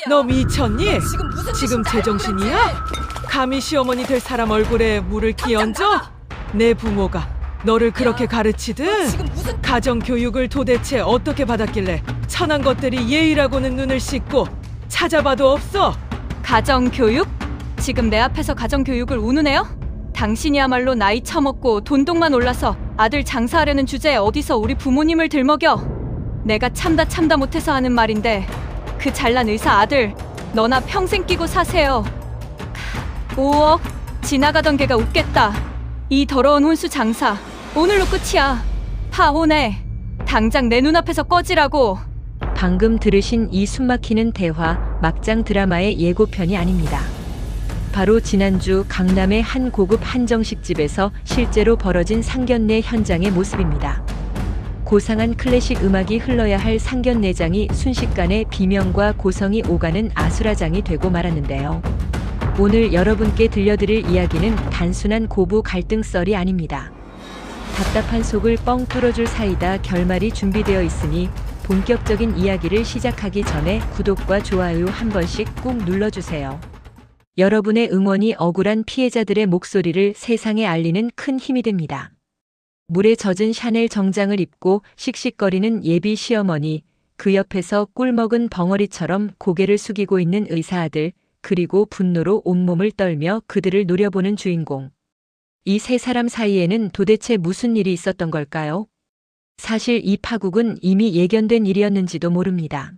너 미쳤니? 지금 무슨 지금 짓인지 제정신이야? 감히 시어머니 될 사람 얼굴에 물을 끼얹어? 내 부모가 너를 그렇게 가르치든 지금 무슨 가정교육을 도대체 어떻게 받았길래 천한 것들이 예의라고는 눈을 씻고 찾아봐도 없어? 가정교육? 지금 내 앞에서 가정교육을 운운해요? 당신이야말로 나이 처먹고 돈독만 올라서 아들 장사하려는 주제에 어디서 우리 부모님을 들먹여. 내가 참다 못해서 하는 말인데 그 잘난 의사 아들 너나 평생 끼고 사세요. 5억? 지나가던 개가 웃겠다. 이 더러운 혼수 장사 오늘로 끝이야. 파혼해. 당장 내 눈앞에서 꺼지라고. 방금 들으신 이 숨막히는 대화 막장 드라마의 예고편이 아닙니다. 바로 지난주 강남의 한 고급 한정식집에서 실제로 벌어진 상견례 현장의 모습입니다. 고상한 클래식 음악이 흘러야 할 상견례장이 순식간에 비명과 고성이 오가는 아수라장이 되고 말았는데요. 오늘 여러분께 들려드릴 이야기는 단순한 고부 갈등썰이 아닙니다. 답답한 속을 뻥 뚫어줄 사이다 결말이 준비되어 있으니 본격적인 이야기를 시작하기 전에 구독과 좋아요 한 번씩 꾹 눌러주세요. 여러분의 응원이 억울한 피해자들의 목소리를 세상에 알리는 큰 힘이 됩니다. 물에 젖은 샤넬 정장을 입고 씩씩거리는 예비 시어머니, 그 옆에서 꿀먹은 벙어리처럼 고개를 숙이고 있는 의사 아들, 그리고 분노로 온몸을 떨며 그들을 노려보는 주인공. 이 세 사람 사이에는 도대체 무슨 일이 있었던 걸까요? 사실 이 파국은 이미 예견된 일이었는지도 모릅니다.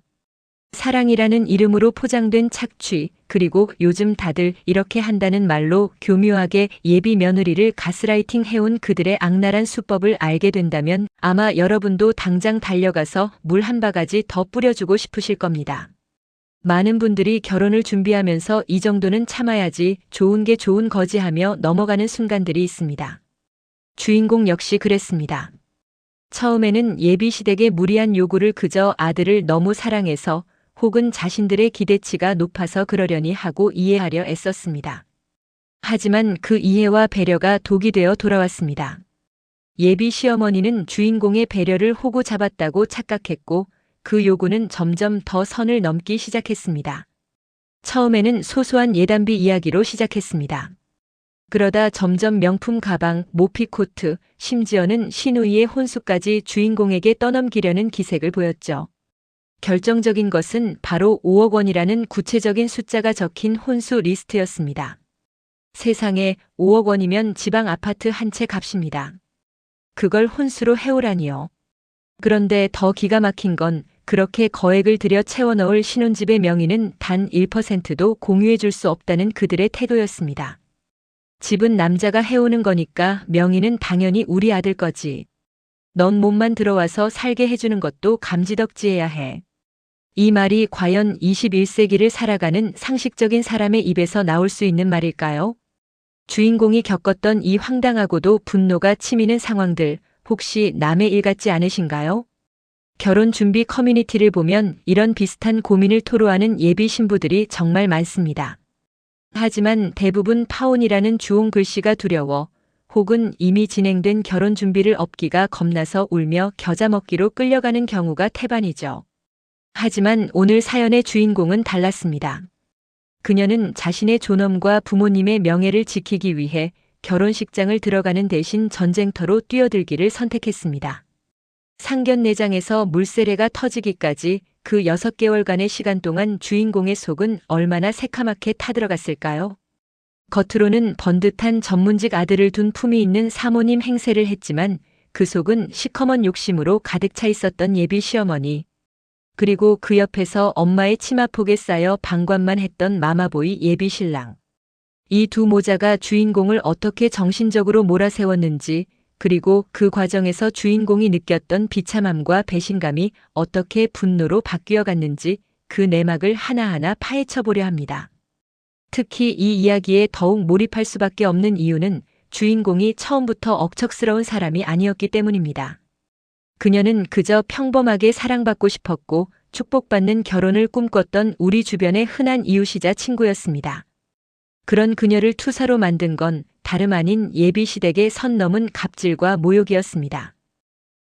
사랑이라는 이름으로 포장된 착취, 그리고 요즘 다들 이렇게 한다는 말로 교묘하게 예비 며느리를 가스라이팅 해온 그들의 악랄한 수법을 알게 된다면 아마 여러분도 당장 달려가서 물 한 바가지 더 뿌려주고 싶으실 겁니다. 많은 분들이 결혼을 준비하면서 이 정도는 참아야지 좋은 게 좋은 거지 하며 넘어가는 순간들이 있습니다. 주인공 역시 그랬습니다. 처음에는 예비시댁의 무리한 요구를 그저 아들을 너무 사랑해서 혹은 자신들의 기대치가 높아서 그러려니 하고 이해하려 애썼습니다. 하지만 그 이해와 배려가 독이 되어 돌아왔습니다. 예비 시어머니는 주인공의 배려를 호구 잡았다고 착각했고 그 요구는 점점 더 선을 넘기 시작했습니다. 처음에는 소소한 예단비 이야기로 시작했습니다. 그러다 점점 명품 가방, 모피 코트, 심지어는 시누이의 혼수까지 주인공에게 떠넘기려는 기색을 보였죠. 결정적인 것은 바로 5억 원이라는 구체적인 숫자가 적힌 혼수 리스트였습니다. 세상에 5억 원이면 지방 아파트 한 채 값입니다. 그걸 혼수로 해오라니요. 그런데 더 기가 막힌 건 그렇게 거액을 들여 채워넣을 신혼집의 명의는 단 1%도 공유해 줄 수 없다는 그들의 태도였습니다. 집은 남자가 해오는 거니까 명의는 당연히 우리 아들 거지. 넌 몸만 들어와서 살게 해주는 것도 감지덕지해야 해. 이 말이 과연 21세기를 살아가는 상식적인 사람의 입에서 나올 수 있는 말일까요? 주인공이 겪었던 이 황당하고도 분노가 치미는 상황들, 혹시 남의 일 같지 않으신가요? 결혼 준비 커뮤니티를 보면 이런 비슷한 고민을 토로하는 예비 신부들이 정말 많습니다. 하지만 대부분 파혼이라는 주홍 글씨가 두려워 혹은 이미 진행된 결혼 준비를 엎기가 겁나서 울며 겨자 먹기로 끌려가는 경우가 태반이죠. 하지만 오늘 사연의 주인공은 달랐습니다. 그녀는 자신의 존엄과 부모님의 명예를 지키기 위해 결혼식장을 들어가는 대신 전쟁터로 뛰어들기를 선택했습니다. 상견례장에서 물세례가 터지기까지 그 6개월간의 시간 동안 주인공의 속은 얼마나 새카맣게 타들어갔을까요? 겉으로는 번듯한 전문직 아들을 둔 품이 있는 사모님 행세를 했지만 그 속은 시커먼 욕심으로 가득 차 있었던 예비 시어머니. 그리고 그 옆에서 엄마의 치마폭에 쌓여 방관만 했던 마마보이 예비 신랑. 이 두 모자가 주인공을 어떻게 정신적으로 몰아세웠는지, 그리고 그 과정에서 주인공이 느꼈던 비참함과 배신감이 어떻게 분노로 바뀌어 갔는지 그 내막을 하나하나 파헤쳐 보려 합니다. 특히 이 이야기에 더욱 몰입할 수밖에 없는 이유는 주인공이 처음부터 억척스러운 사람이 아니었기 때문입니다. 그녀는 그저 평범하게 사랑받고 싶었고 축복받는 결혼을 꿈꿨던 우리 주변의 흔한 이웃이자 친구였습니다. 그런 그녀를 투사로 만든 건 다름 아닌 예비시댁의 선 넘은 갑질과 모욕이었습니다.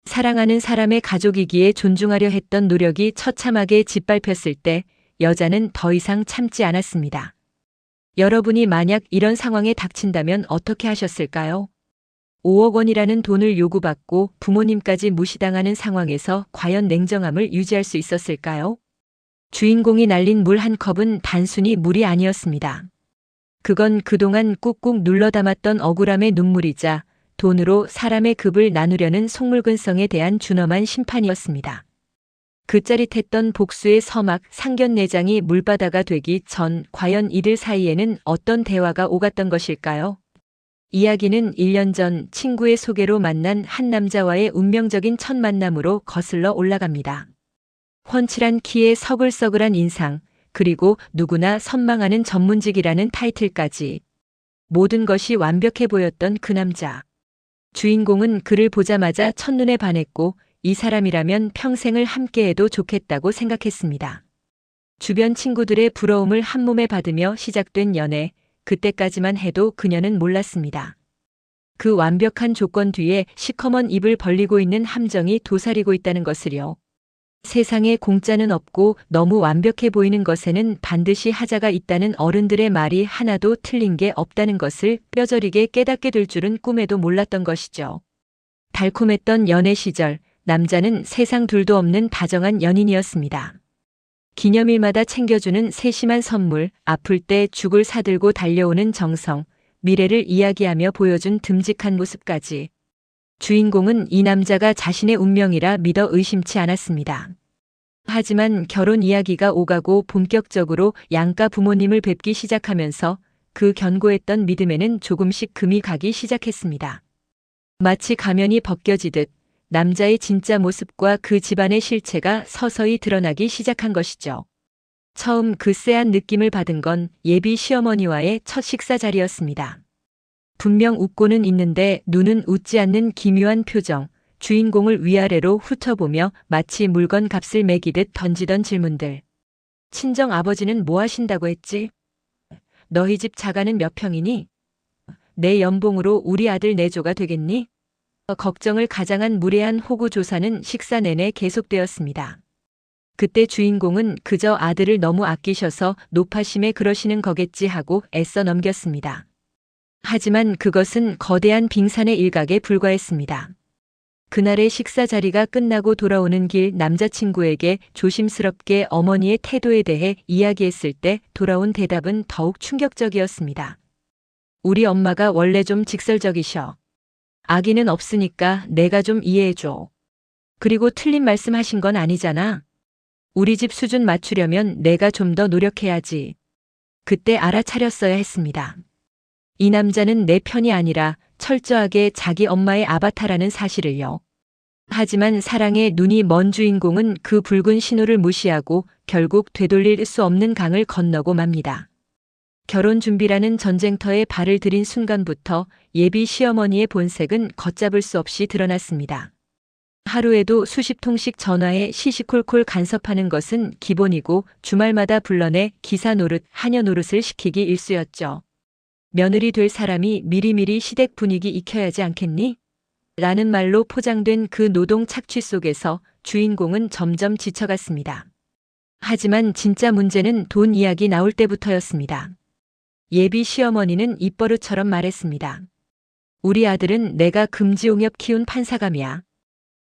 사랑하는 사람의 가족이기에 존중하려 했던 노력이 처참하게 짓밟혔을 때 여자는 더 이상 참지 않았습니다. 여러분이 만약 이런 상황에 닥친다면 어떻게 하셨을까요? 5억 원이라는 돈을 요구받고 부모님까지 무시당하는 상황에서 과연 냉정함을 유지할 수 있었을까요? 주인공이 날린 물 한 컵은 단순히 물이 아니었습니다. 그건 그동안 꾹꾹 눌러 담았던 억울함의 눈물이자 돈으로 사람의 급을 나누려는 속물근성에 대한 준엄한 심판이었습니다. 그 짜릿했던 복수의 서막 상견례장이 물바다가 되기 전 과연 이들 사이에는 어떤 대화가 오갔던 것일까요? 이야기는 1년 전 친구의 소개로 만난 한 남자와의 운명적인 첫 만남으로 거슬러 올라갑니다. 훤칠한 키에 서글서글한 인상, 그리고 누구나 선망하는 전문직이라는 타이틀까지. 모든 것이 완벽해 보였던 그 남자. 주인공은 그를 보자마자 첫눈에 반했고 이 사람이라면 평생을 함께해도 좋겠다고 생각했습니다. 주변 친구들의 부러움을 한몸에 받으며 시작된 연애, 그때까지만 해도 그녀는 몰랐습니다. 그 완벽한 조건 뒤에 시커먼 입을 벌리고 있는 함정이 도사리고 있다는 것을요. 세상에 공짜는 없고 너무 완벽해 보이는 것에는 반드시 하자가 있다는 어른들의 말이 하나도 틀린 게 없다는 것을 뼈저리게 깨닫게 될 줄은 꿈에도 몰랐던 것이죠. 달콤했던 연애 시절, 남자는 세상 둘도 없는 다정한 연인이었습니다. 기념일마다 챙겨주는 세심한 선물, 아플 때 죽을 사들고 달려오는 정성, 미래를 이야기하며 보여준 듬직한 모습까지. 주인공은 이 남자가 자신의 운명이라 믿어 의심치 않았습니다. 하지만 결혼 이야기가 오가고 본격적으로 양가 부모님을 뵙기 시작하면서 그 견고했던 믿음에는 조금씩 금이 가기 시작했습니다. 마치 가면이 벗겨지듯 남자의 진짜 모습과 그 집안의 실체가 서서히 드러나기 시작한 것이죠. 처음 그 쎄한 느낌을 받은 건 예비 시어머니와의 첫 식사 자리였습니다. 분명 웃고는 있는데 눈은 웃지 않는 기묘한 표정, 주인공을 위아래로 훑어보며 마치 물건 값을 매기듯 던지던 질문들. 친정 아버지는 뭐 하신다고 했지? 너희 집 자가는 몇 평이니? 내 연봉으로 우리 아들 내조가 되겠니? 걱정을 가장한 무례한 호구 조사는 식사 내내 계속되었습니다. 그때 주인공은 그저 아들을 너무 아끼셔서 노파심에 그러시는 거겠지 하고 애써 넘겼습니다. 하지만 그것은 거대한 빙산의 일각에 불과했습니다. 그날의 식사 자리가 끝나고 돌아오는 길 남자친구에게 조심스럽게 어머니의 태도에 대해 이야기했을 때 돌아온 대답은 더욱 충격적이었습니다. 우리 엄마가 원래 좀 직설적이셔. 아기는 없으니까 내가 좀 이해해줘. 그리고 틀린 말씀 하신 건 아니잖아. 우리 집 수준 맞추려면 내가 좀 더 노력해야지. 그때 알아차렸어야 했습니다. 이 남자는 내 편이 아니라 철저하게 자기 엄마의 아바타라는 사실을요. 하지만 사랑에 눈이 먼 주인공은 그 붉은 신호를 무시하고 결국 되돌릴 수 없는 강을 건너고 맙니다. 결혼 준비라는 전쟁터에 발을 들인 순간부터 예비 시어머니의 본색은 걷잡을 수 없이 드러났습니다. 하루에도 수십 통씩 전화해 시시콜콜 간섭하는 것은 기본이고 주말마다 불러내 기사 노릇, 하녀 노릇을 시키기 일쑤였죠. 며느리 될 사람이 미리미리 시댁 분위기 익혀야지 않겠니? 라는 말로 포장된 그 노동 착취 속에서 주인공은 점점 지쳐갔습니다. 하지만 진짜 문제는 돈 이야기 나올 때부터였습니다. 예비 시어머니는 입버릇처럼 말했습니다. 우리 아들은 내가 금지옹엽 키운 판사감이야.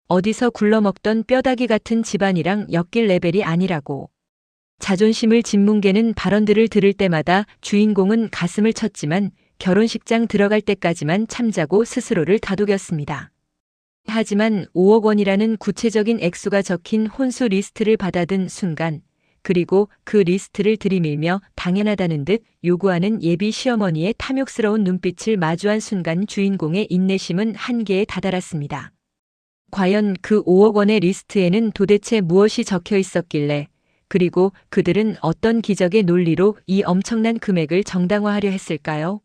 어디서 굴러먹던 뼈다귀 같은 집안이랑 엮일 레벨이 아니라고. 자존심을 짓뭉개는 발언들을 들을 때마다 주인공은 가슴을 쳤지만 결혼식장 들어갈 때까지만 참자고 스스로를 다독였습니다. 하지만 5억 원이라는 구체적인 액수가 적힌 혼수 리스트를 받아든 순간, 그리고 그 리스트를 들이밀며 당연하다는 듯 요구하는 예비 시어머니의 탐욕스러운 눈빛을 마주한 순간 주인공의 인내심은 한계에 다다랐습니다. 과연 그 5억 원의 리스트에는 도대체 무엇이 적혀 있었길래, 그리고 그들은 어떤 기적의 논리로 이 엄청난 금액을 정당화하려 했을까요?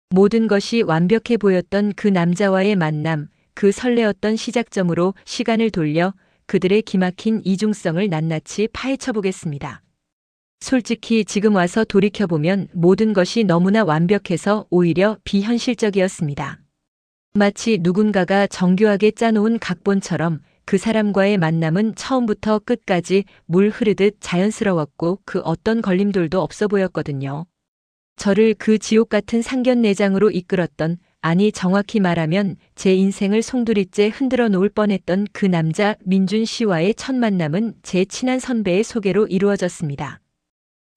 모든 것이 완벽해 보였던 그 남자와의 만남, 그 설레었던 시작점으로 시간을 돌려 그들의 기막힌 이중성을 낱낱이 파헤쳐 보겠습니다. 솔직히 지금 와서 돌이켜보면 모든 것이 너무나 완벽해서 오히려 비현실적이었습니다. 마치 누군가가 정교하게 짜놓은 각본처럼 그 사람과의 만남은 처음부터 끝까지 물 흐르듯 자연스러웠고 그 어떤 걸림돌도 없어 보였거든요. 저를 그 지옥 같은 상견례장으로 이끌었던, 아니 정확히 말하면 제 인생을 송두리째 흔들어 놓을 뻔했던 그 남자 민준 씨와의 첫 만남은 제 친한 선배의 소개로 이루어졌습니다.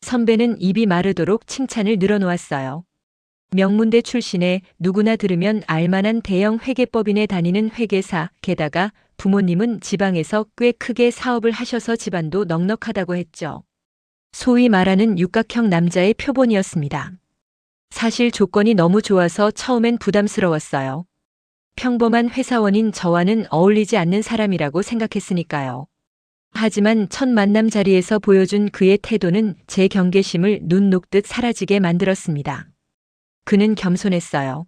선배는 입이 마르도록 칭찬을 늘어놓았어요. 명문대 출신에 누구나 들으면 알만한 대형 회계법인에 다니는 회계사, 게다가 부모님은 지방에서 꽤 크게 사업을 하셔서 집안도 넉넉하다고 했죠. 소위 말하는 육각형 남자의 표본이었습니다. 사실 조건이 너무 좋아서 처음엔 부담스러웠어요. 평범한 회사원인 저와는 어울리지 않는 사람이라고 생각했으니까요. 하지만 첫 만남 자리에서 보여준 그의 태도는 제 경계심을 눈 녹듯 사라지게 만들었습니다. 그는 겸손했어요.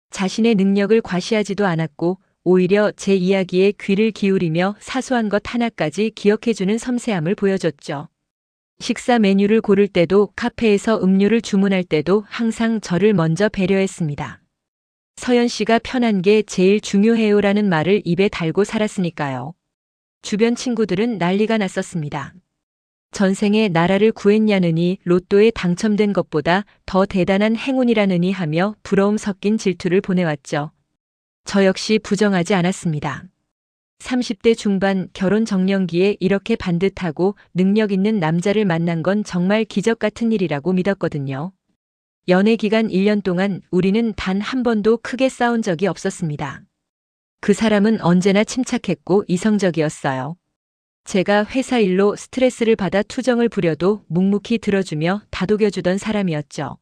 자신의 능력을 과시하지도 않았고 오히려 제 이야기에 귀를 기울이며 사소한 것 하나까지 기억해주는 섬세함을 보여줬죠. 식사 메뉴를 고를 때도 카페에서 음료를 주문할 때도 항상 저를 먼저 배려했습니다. 서연 씨가 편한 게 제일 중요해요라는 말을 입에 달고 살았으니까요. 주변 친구들은 난리가 났었습니다. 전생에 나라를 구했냐느니 로또에 당첨된 것보다 더 대단한 행운이라느니 하며 부러움 섞인 질투를 보내왔죠. 저 역시 부정하지 않았습니다. 30대 중반 결혼 정년기에 이렇게 반듯하고 능력 있는 남자를 만난 건 정말 기적 같은 일이라고 믿었거든요. 연애 기간 1년 동안 우리는 단 한 번도 크게 싸운 적이 없었습니다. 그 사람은 언제나 침착했고 이성적이었어요. 제가 회사 일로 스트레스를 받아 투정을 부려도 묵묵히 들어주며 다독여주던 사람이었죠.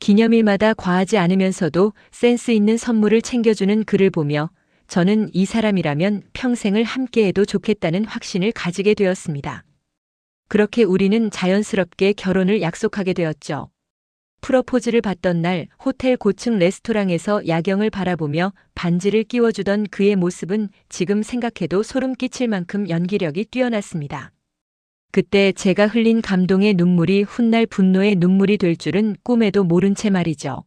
기념일마다 과하지 않으면서도 센스 있는 선물을 챙겨주는 그를 보며 저는 이 사람이라면 평생을 함께해도 좋겠다는 확신을 가지게 되었습니다. 그렇게 우리는 자연스럽게 결혼을 약속하게 되었죠. 프러포즈를 받던 날 호텔 고층 레스토랑에서 야경을 바라보며 반지를 끼워주던 그의 모습은 지금 생각해도 소름 끼칠 만큼 연기력이 뛰어났습니다. 그때 제가 흘린 감동의 눈물이 훗날 분노의 눈물이 될 줄은 꿈에도 모른 채 말이죠.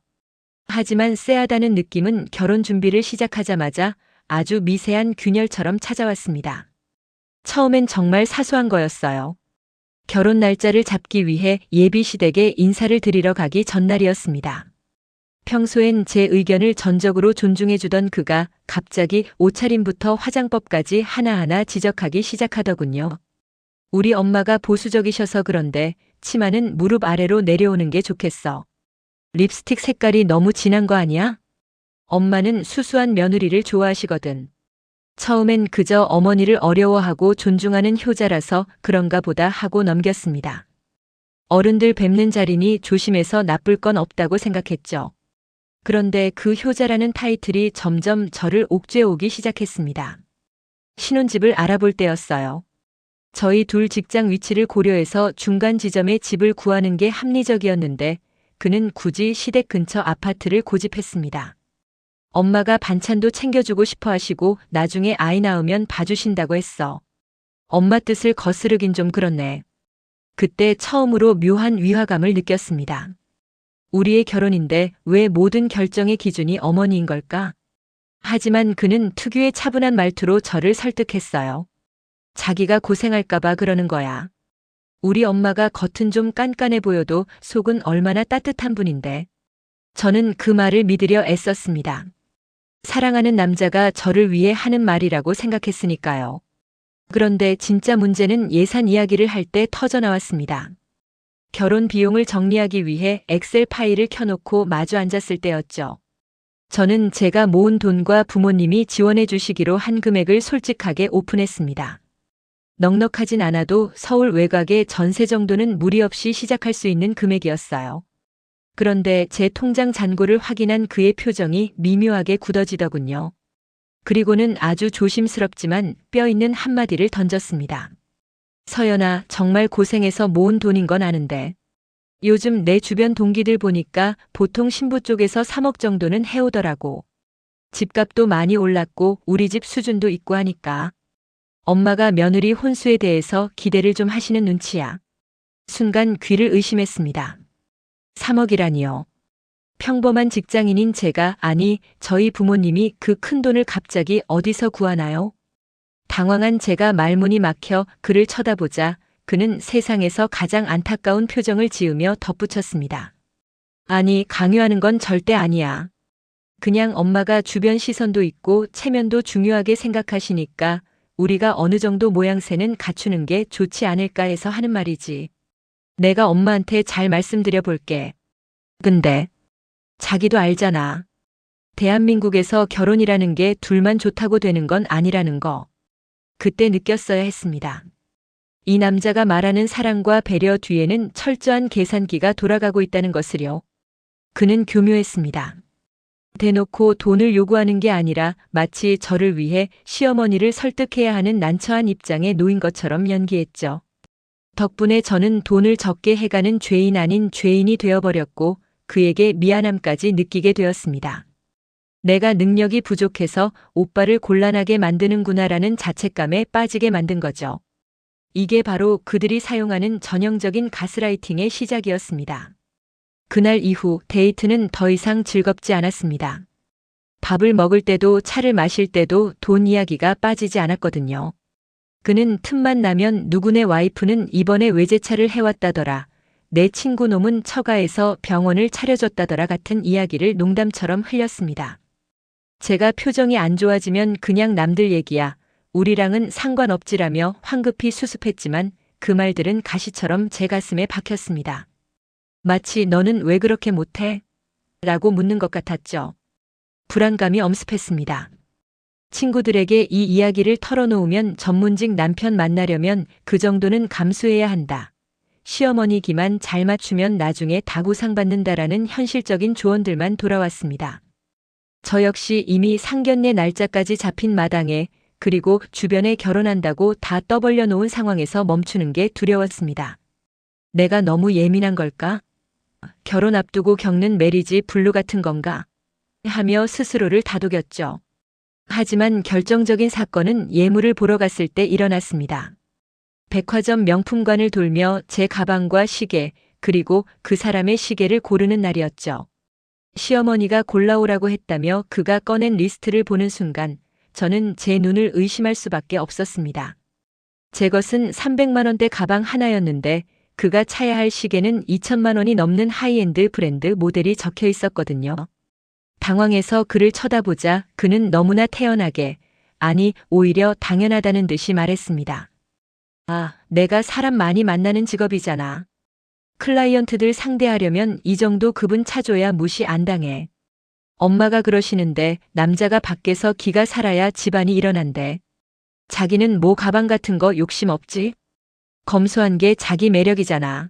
하지만 쎄하다는 느낌은 결혼 준비를 시작하자마자 아주 미세한 균열처럼 찾아왔습니다. 처음엔 정말 사소한 거였어요. 결혼 날짜를 잡기 위해 예비 시댁에 인사를 드리러 가기 전날이었습니다. 평소엔 제 의견을 전적으로 존중해주던 그가 갑자기 옷차림부터 화장법까지 하나하나 지적하기 시작하더군요. 우리 엄마가 보수적이셔서 그런데 치마는 무릎 아래로 내려오는 게 좋겠어. 립스틱 색깔이 너무 진한 거 아니야? 엄마는 수수한 며느리를 좋아하시거든. 처음엔 그저 어머니를 어려워하고 존중하는 효자라서 그런가 보다 하고 넘겼습니다. 어른들 뵙는 자리니 조심해서 나쁠 건 없다고 생각했죠. 그런데 그 효자라는 타이틀이 점점 저를 옥죄오기 시작했습니다. 신혼집을 알아볼 때였어요. 저희 둘 직장 위치를 고려해서 중간 지점에 집을 구하는 게 합리적이었는데 그는 굳이 시댁 근처 아파트를 고집했습니다. 엄마가 반찬도 챙겨주고 싶어 하시고 나중에 아이 낳으면 봐주신다고 했어. 엄마 뜻을 거스르긴 좀 그렇네. 그때 처음으로 묘한 위화감을 느꼈습니다. 우리의 결혼인데 왜 모든 결정의 기준이 어머니인 걸까? 하지만 그는 특유의 차분한 말투로 저를 설득했어요. 자기가 고생할까봐 그러는 거야. 우리 엄마가 겉은 좀 깐깐해 보여도 속은 얼마나 따뜻한 분인데. 저는 그 말을 믿으려 애썼습니다. 사랑하는 남자가 저를 위해 하는 말이라고 생각했으니까요. 그런데 진짜 문제는 예산 이야기를 할 때 터져나왔습니다. 결혼 비용을 정리하기 위해 엑셀 파일을 켜놓고 마주 앉았을 때였죠. 저는 제가 모은 돈과 부모님이 지원해 주시기로 한 금액을 솔직하게 오픈했습니다. 넉넉하진 않아도 서울 외곽의 전세 정도는 무리 없이 시작할 수 있는 금액이었어요. 그런데 제 통장 잔고를 확인한 그의 표정이 미묘하게 굳어지더군요. 그리고는 아주 조심스럽지만 뼈 있는 한마디를 던졌습니다. 서연아, 정말 고생해서 모은 돈인 건 아는데 요즘 내 주변 동기들 보니까 보통 신부 쪽에서 3억 정도는 해오더라고. 집값도 많이 올랐고 우리 집 수준도 있고 하니까. 엄마가 며느리 혼수에 대해서 기대를 좀 하시는 눈치야. 순간 귀를 의심했습니다. 3억이라니요. 평범한 직장인인 제가, 아니 저희 부모님이 그 큰 돈을 갑자기 어디서 구하나요? 당황한 제가 말문이 막혀 그를 쳐다보자 그는 세상에서 가장 안타까운 표정을 지으며 덧붙였습니다. 아니, 강요하는 건 절대 아니야. 그냥 엄마가 주변 시선도 있고 체면도 중요하게 생각하시니까 우리가 어느 정도 모양새는 갖추는 게 좋지 않을까 해서 하는 말이지. 내가 엄마한테 잘 말씀드려 볼게. 근데 자기도 알잖아. 대한민국에서 결혼이라는 게 둘만 좋다고 되는 건 아니라는 거. 그때 느꼈어야 했습니다. 이 남자가 말하는 사랑과 배려 뒤에는 철저한 계산기가 돌아가고 있다는 것을요. 그는 교묘했습니다. 대놓고 돈을 요구하는 게 아니라 마치 저를 위해 시어머니를 설득해야 하는 난처한 입장에 놓인 것처럼 연기했죠. 덕분에 저는 돈을 적게 해가는 죄인 아닌 죄인이 되어버렸고 그에게 미안함까지 느끼게 되었습니다. 내가 능력이 부족해서 오빠를 곤란하게 만드는구나라는 자책감에 빠지게 만든 거죠. 이게 바로 그들이 사용하는 전형적인 가스라이팅의 시작이었습니다. 그날 이후 데이트는 더 이상 즐겁지 않았습니다. 밥을 먹을 때도 차를 마실 때도 돈 이야기가 빠지지 않았거든요. 그는 틈만 나면 누구네 와이프는 이번에 외제차를 해왔다더라. 내 친구 놈은 처가에서 병원을 차려줬다더라 같은 이야기를 농담처럼 흘렸습니다. 제가 표정이 안 좋아지면 그냥 남들 얘기야. 우리랑은 상관없지라며 황급히 수습했지만 그 말들은 가시처럼 제 가슴에 박혔습니다. 마치 너는 왜 그렇게 못해? 라고 묻는 것 같았죠. 불안감이 엄습했습니다. 친구들에게 이 이야기를 털어놓으면 전문직 남편 만나려면 그 정도는 감수해야 한다. 시어머니기만 잘 맞추면 나중에 다구상 받는다라는 현실적인 조언들만 돌아왔습니다. 저 역시 이미 상견례 날짜까지 잡힌 마당에 그리고 주변에 결혼한다고 다 떠벌려 놓은 상황에서 멈추는 게 두려웠습니다. 내가 너무 예민한 걸까? 결혼 앞두고 겪는 메리지 블루 같은 건가? 하며 스스로를 다독였죠. 하지만 결정적인 사건은 예물을 보러 갔을 때 일어났습니다. 백화점 명품관을 돌며 제 가방과 시계, 그리고 그 사람의 시계를 고르는 날이었죠. 시어머니가 골라오라고 했다며 그가 꺼낸 리스트를 보는 순간 저는 제 눈을 의심할 수밖에 없었습니다. 제 것은 300만 원대 가방 하나였는데 그가 차야 할 시계는 2천만 원이 넘는 하이엔드 브랜드 모델이 적혀 있었거든요. 당황해서 그를 쳐다보자 그는 너무나 태연하게, 아니 오히려 당연하다는 듯이 말했습니다. 아, 내가 사람 많이 만나는 직업이잖아. 클라이언트들 상대하려면 이 정도 급은 차줘야 무시 안 당해. 엄마가 그러시는데 남자가 밖에서 기가 살아야 집안이 일어난대. 자기는 뭐 가방 같은 거 욕심 없지? 검소한 게 자기 매력이잖아.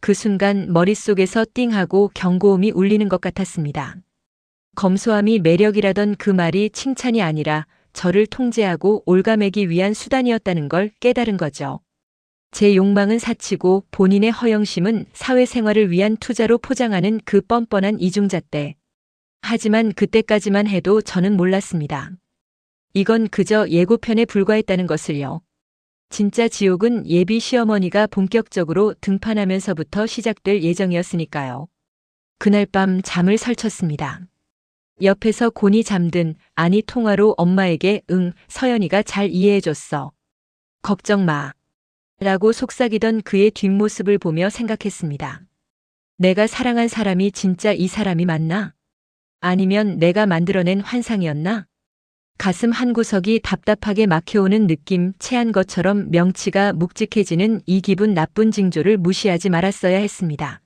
그 순간 머릿속에서 띵하고 경고음이 울리는 것 같았습니다. 검소함이 매력이라던 그 말이 칭찬이 아니라 저를 통제하고 올가매기 위한 수단이었다는 걸 깨달은 거죠. 제 욕망은 사치고 본인의 허영심은 사회생활을 위한 투자로 포장하는 그 뻔뻔한 이중잣대. 하지만 그때까지만 해도 저는 몰랐습니다. 이건 그저 예고편에 불과했다는 것을요. 진짜 지옥은 예비 시어머니가 본격적으로 등판하면서부터 시작될 예정이었으니까요. 그날 밤 잠을 설쳤습니다. 옆에서 곤히 잠든, 아니 통화로 엄마에게 서연이가 잘 이해해줬어. 걱정 마. 라고 속삭이던 그의 뒷모습을 보며 생각했습니다. 내가 사랑한 사람이 진짜 이 사람이 맞나? 아니면 내가 만들어낸 환상이었나? 가슴 한구석이 답답하게 막혀오는 느낌, 체한 것처럼 명치가 묵직해지는 이 기분 나쁜 징조를 무시하지 말았어야 했습니다.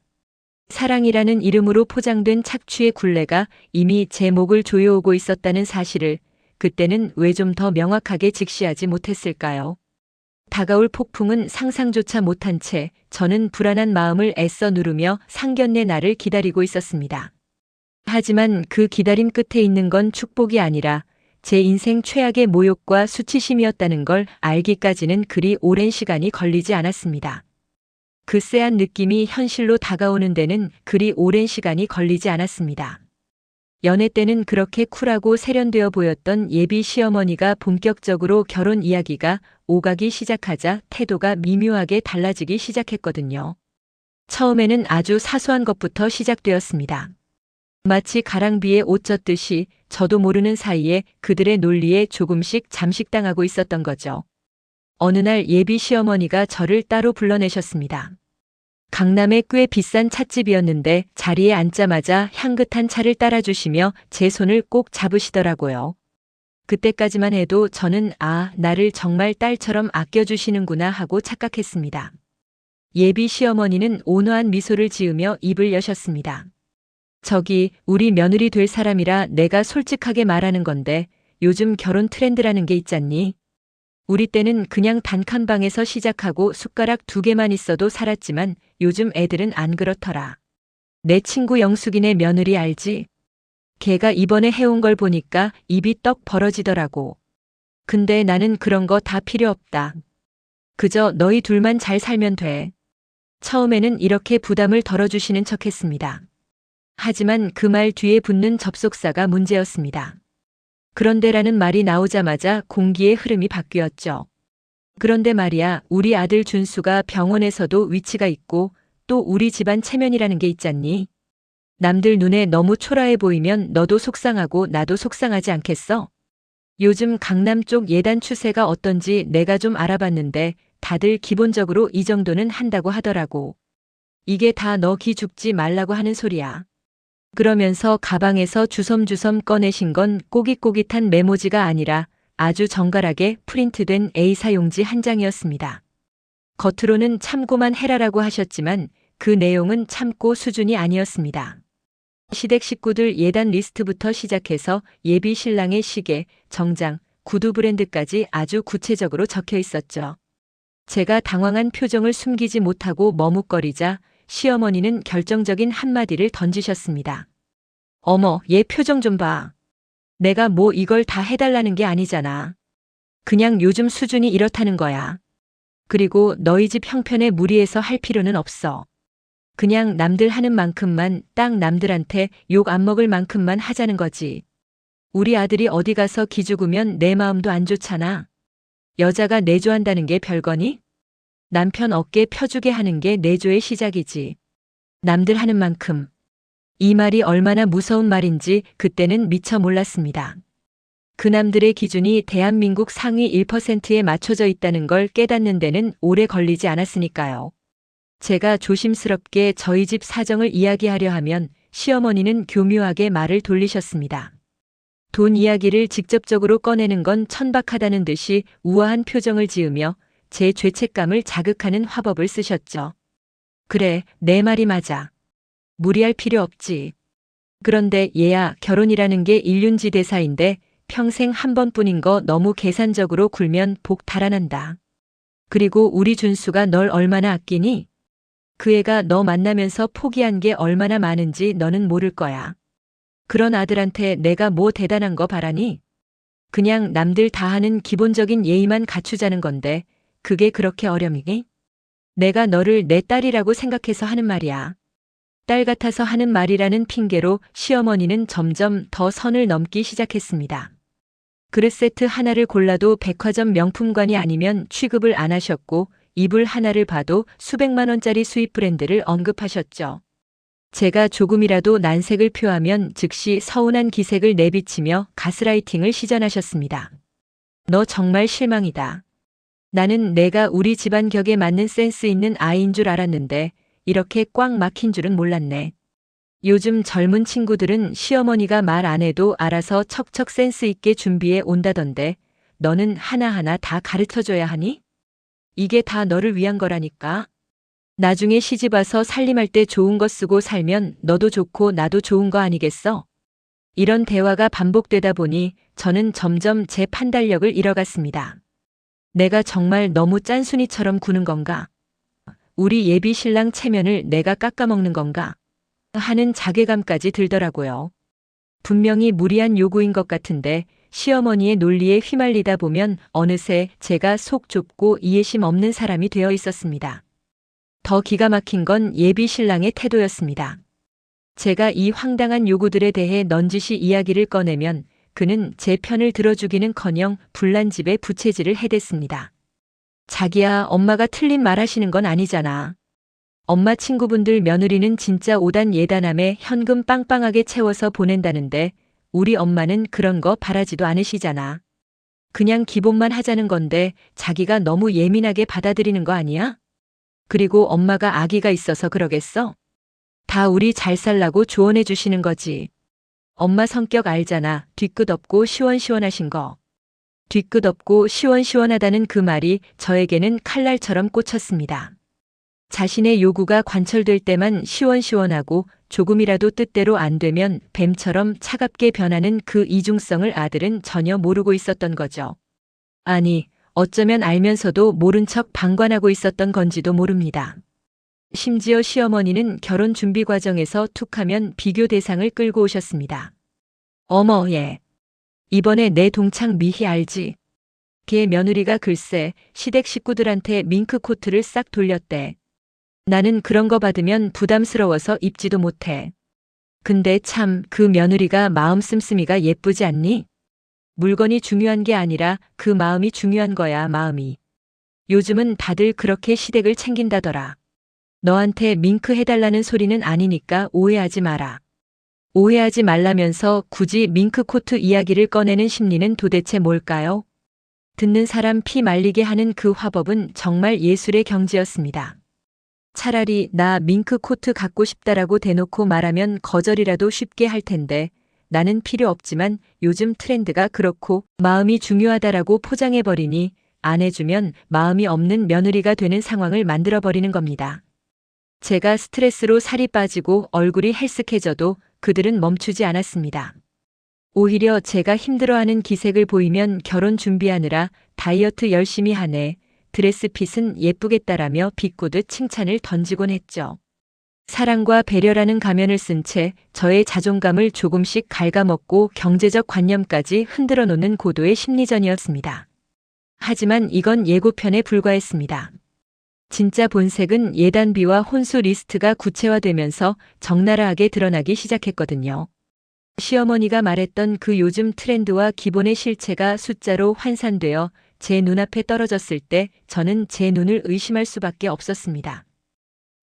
사랑이라는 이름으로 포장된 착취의 굴레가 이미 제 목을 조여오고 있었다는 사실을 그때는 왜 좀 더 명확하게 직시하지 못했을까요? 다가올 폭풍은 상상조차 못한 채 저는 불안한 마음을 애써 누르며 상견례 날을 기다리고 있었습니다. 하지만 그 기다림 끝에 있는 건 축복이 아니라 제 인생 최악의 모욕과 수치심이었다는 걸 알기까지는 그리 오랜 시간이 걸리지 않았습니다. 그 쎄한 느낌이 현실로 다가오는 데는 그리 오랜 시간이 걸리지 않았습니다. 연애 때는 그렇게 쿨하고 세련되어 보였던 예비 시어머니가 본격적으로 결혼 이야기가 오가기 시작하자 태도가 미묘하게 달라지기 시작했거든요. 처음에는 아주 사소한 것부터 시작되었습니다. 마치 가랑비에 옷 젖듯이 저도 모르는 사이에 그들의 논리에 조금씩 잠식당하고 있었던 거죠. 어느 날 예비 시어머니가 저를 따로 불러내셨습니다. 강남의 꽤 비싼 찻집이었는데 자리에 앉자마자 향긋한 차를 따라주시며 제 손을 꼭 잡으시더라고요. 그때까지만 해도 저는 나를 정말 딸처럼 아껴주시는구나 하고 착각했습니다. 예비 시어머니는 온화한 미소를 지으며 입을 여셨습니다. 저기 우리 며느리 될 사람이라 내가 솔직하게 말하는 건데 요즘 결혼 트렌드라는 게 있잖니. 우리 때는 그냥 단칸방에서 시작하고 숟가락 2개만 있어도 살았지만 요즘 애들은 안 그렇더라. 내 친구 영숙이네 며느리 알지? 걔가 이번에 해온 걸 보니까 입이 떡 벌어지더라고. 근데 나는 그런 거 다 필요 없다. 그저 너희 둘만 잘 살면 돼. 처음에는 이렇게 부담을 덜어주시는 척했습니다. 하지만 그 말 뒤에 붙는 접속사가 문제였습니다. 그런데라는 말이 나오자마자 공기의 흐름이 바뀌었죠. 그런데 말이야, 우리 아들 준수가 병원에서도 위치가 있고 또 우리 집안 체면이라는 게 있잖니. 남들 눈에 너무 초라해 보이면 너도 속상하고 나도 속상하지 않겠어? 요즘 강남 쪽 예단 추세가 어떤지 내가 좀 알아봤는데 다들 기본적으로 이 정도는 한다고 하더라고. 이게 다 너 기 죽지 말라고 하는 소리야. 그러면서 가방에서 주섬주섬 꺼내신 건 꼬깃꼬깃한 메모지가 아니라 아주 정갈하게 프린트된 A사 용지 한 장이었습니다. 겉으로는 참고만 해라라고 하셨지만 그 내용은 참고 수준이 아니었습니다. 시댁 식구들 예단 리스트부터 시작해서 예비 신랑의 시계, 정장, 구두 브랜드까지 아주 구체적으로 적혀 있었죠. 제가 당황한 표정을 숨기지 못하고 머뭇거리자 시어머니는 결정적인 한마디를 던지셨습니다. 어머, 얘 표정 좀 봐. 내가 뭐 이걸 다 해달라는 게 아니잖아. 그냥 요즘 수준이 이렇다는 거야. 그리고 너희 집 형편에 무리해서 할 필요는 없어. 그냥 남들 하는 만큼만, 딱 남들한테 욕 안 먹을 만큼만 하자는 거지. 우리 아들이 어디 가서 기죽으면 내 마음도 안 좋잖아. 여자가 내조한다는 게 별거니? 남편 어깨 펴주게 하는 게 내조의 시작이지. 남들 하는 만큼. 이 말이 얼마나 무서운 말인지 그때는 미처 몰랐습니다. 그 남들의 기준이 대한민국 상위 1%에 맞춰져 있다는 걸 깨닫는 데는 오래 걸리지 않았으니까요. 제가 조심스럽게 저희 집 사정을 이야기하려 하면 시어머니는 교묘하게 말을 돌리셨습니다. 돈 이야기를 직접적으로 꺼내는 건 천박하다는 듯이 우아한 표정을 지으며 제 죄책감을 자극하는 화법을 쓰셨죠. 그래, 내 말이 맞아. 무리할 필요 없지. 그런데 얘야, 결혼이라는 게 일륜지 대사인데 평생 한 번뿐인 거 너무 계산적으로 굴면 복 달아난다. 그리고 우리 준수가 널 얼마나 아끼니? 그 애가 너 만나면서 포기한 게 얼마나 많은지 너는 모를 거야. 그런 아들한테 내가 뭐 대단한 거 바라니? 그냥 남들 다 하는 기본적인 예의만 갖추자는 건데 그게 그렇게 어려미니? 내가 너를 내 딸이라고 생각해서 하는 말이야. 딸 같아서 하는 말이라는 핑계로 시어머니는 점점 더 선을 넘기 시작했습니다. 그릇 세트 하나를 골라도 백화점 명품관이 아니면 취급을 안 하셨고 이불 하나를 봐도 수백만 원짜리 수입 브랜드를 언급하셨죠. 제가 조금이라도 난색을 표하면 즉시 서운한 기색을 내비치며 가스라이팅을 시전하셨습니다. 너 정말 실망이다. 나는 내가 우리 집안 격에 맞는 센스 있는 아이인 줄 알았는데 이렇게 꽉 막힌 줄은 몰랐네. 요즘 젊은 친구들은 시어머니가 말 안 해도 알아서 척척 센스 있게 준비해 온다던데 너는 하나하나 다 가르쳐줘야 하니? 이게 다 너를 위한 거라니까. 나중에 시집 와서 살림할 때 좋은 거 쓰고 살면 너도 좋고 나도 좋은 거 아니겠어? 이런 대화가 반복되다 보니 저는 점점 제 판단력을 잃어갔습니다. 내가 정말 너무 짠순이처럼 구는 건가? 우리 예비 신랑 체면을 내가 깎아먹는 건가? 하는 자괴감까지 들더라고요. 분명히 무리한 요구인 것 같은데 시어머니의 논리에 휘말리다 보면 어느새 제가 속 좁고 이해심 없는 사람이 되어 있었습니다. 더 기가 막힌 건 예비 신랑의 태도였습니다. 제가 이 황당한 요구들에 대해 넌지시 이야기를 꺼내면 그는 제 편을 들어주기는커녕 불난집에 부채질을 해댔습니다. 자기야, 엄마가 틀린 말 하시는 건 아니잖아. 엄마 친구분들 며느리는 진짜 오단 예단함에 현금 빵빵하게 채워서 보낸다는데 우리 엄마는 그런 거 바라지도 않으시잖아. 그냥 기본만 하자는 건데 자기가 너무 예민하게 받아들이는 거 아니야? 그리고 엄마가 아기가 있어서 그러겠어? 다 우리 잘 살라고 조언해 주시는 거지. 엄마 성격 알잖아. 뒤끝 없고 시원시원하신 거. 뒤끝 없고 시원시원하다는 그 말이 저에게는 칼날처럼 꽂혔습니다. 자신의 요구가 관철될 때만 시원시원하고 조금이라도 뜻대로 안 되면 뱀처럼 차갑게 변하는 그 이중성을 아들은 전혀 모르고 있었던 거죠. 아니, 어쩌면 알면서도 모른 척 방관하고 있었던 건지도 모릅니다. 심지어 시어머니는 결혼 준비 과정에서 툭하면 비교 대상을 끌고 오셨습니다. 어머, 얘. 이번에 내 동창 미희 알지? 걔 며느리가 글쎄 시댁 식구들한테 밍크 코트를 싹 돌렸대. 나는 그런 거 받으면 부담스러워서 입지도 못해. 근데 참 그 며느리가 마음 씀씀이가 예쁘지 않니? 물건이 중요한 게 아니라 그 마음이 중요한 거야, 마음이. 요즘은 다들 그렇게 시댁을 챙긴다더라. 너한테 밍크 해달라는 소리는 아니니까 오해하지 마라. 오해하지 말라면서 굳이 밍크 코트 이야기를 꺼내는 심리는 도대체 뭘까요? 듣는 사람 피 말리게 하는 그 화법은 정말 예술의 경지였습니다. 차라리 나 밍크 코트 갖고 싶다라고 대놓고 말하면 거절이라도 쉽게 할 텐데 나는 필요 없지만 요즘 트렌드가 그렇고 마음이 중요하다라고 포장해버리니 안 해주면 마음이 없는 며느리가 되는 상황을 만들어버리는 겁니다. 제가 스트레스로 살이 빠지고 얼굴이 헬쓱해져도 그들은 멈추지 않았습니다. 오히려 제가 힘들어하는 기색을 보이면 결혼 준비하느라 다이어트 열심히 하네. 드레스핏은 예쁘겠다라며 비꼬듯 칭찬을 던지곤 했죠. 사랑과 배려라는 가면을 쓴 채 저의 자존감을 조금씩 갉아먹고 경제적 관념까지 흔들어 놓는 고도의 심리전이었습니다. 하지만 이건 예고편에 불과했습니다. 진짜 본색은 예단비와 혼수 리스트가 구체화되면서 적나라하게 드러나기 시작했거든요. 시어머니가 말했던 그 요즘 트렌드와 기본의 실체가 숫자로 환산되어 제 눈앞에 떨어졌을 때 저는 제 눈을 의심할 수밖에 없었습니다.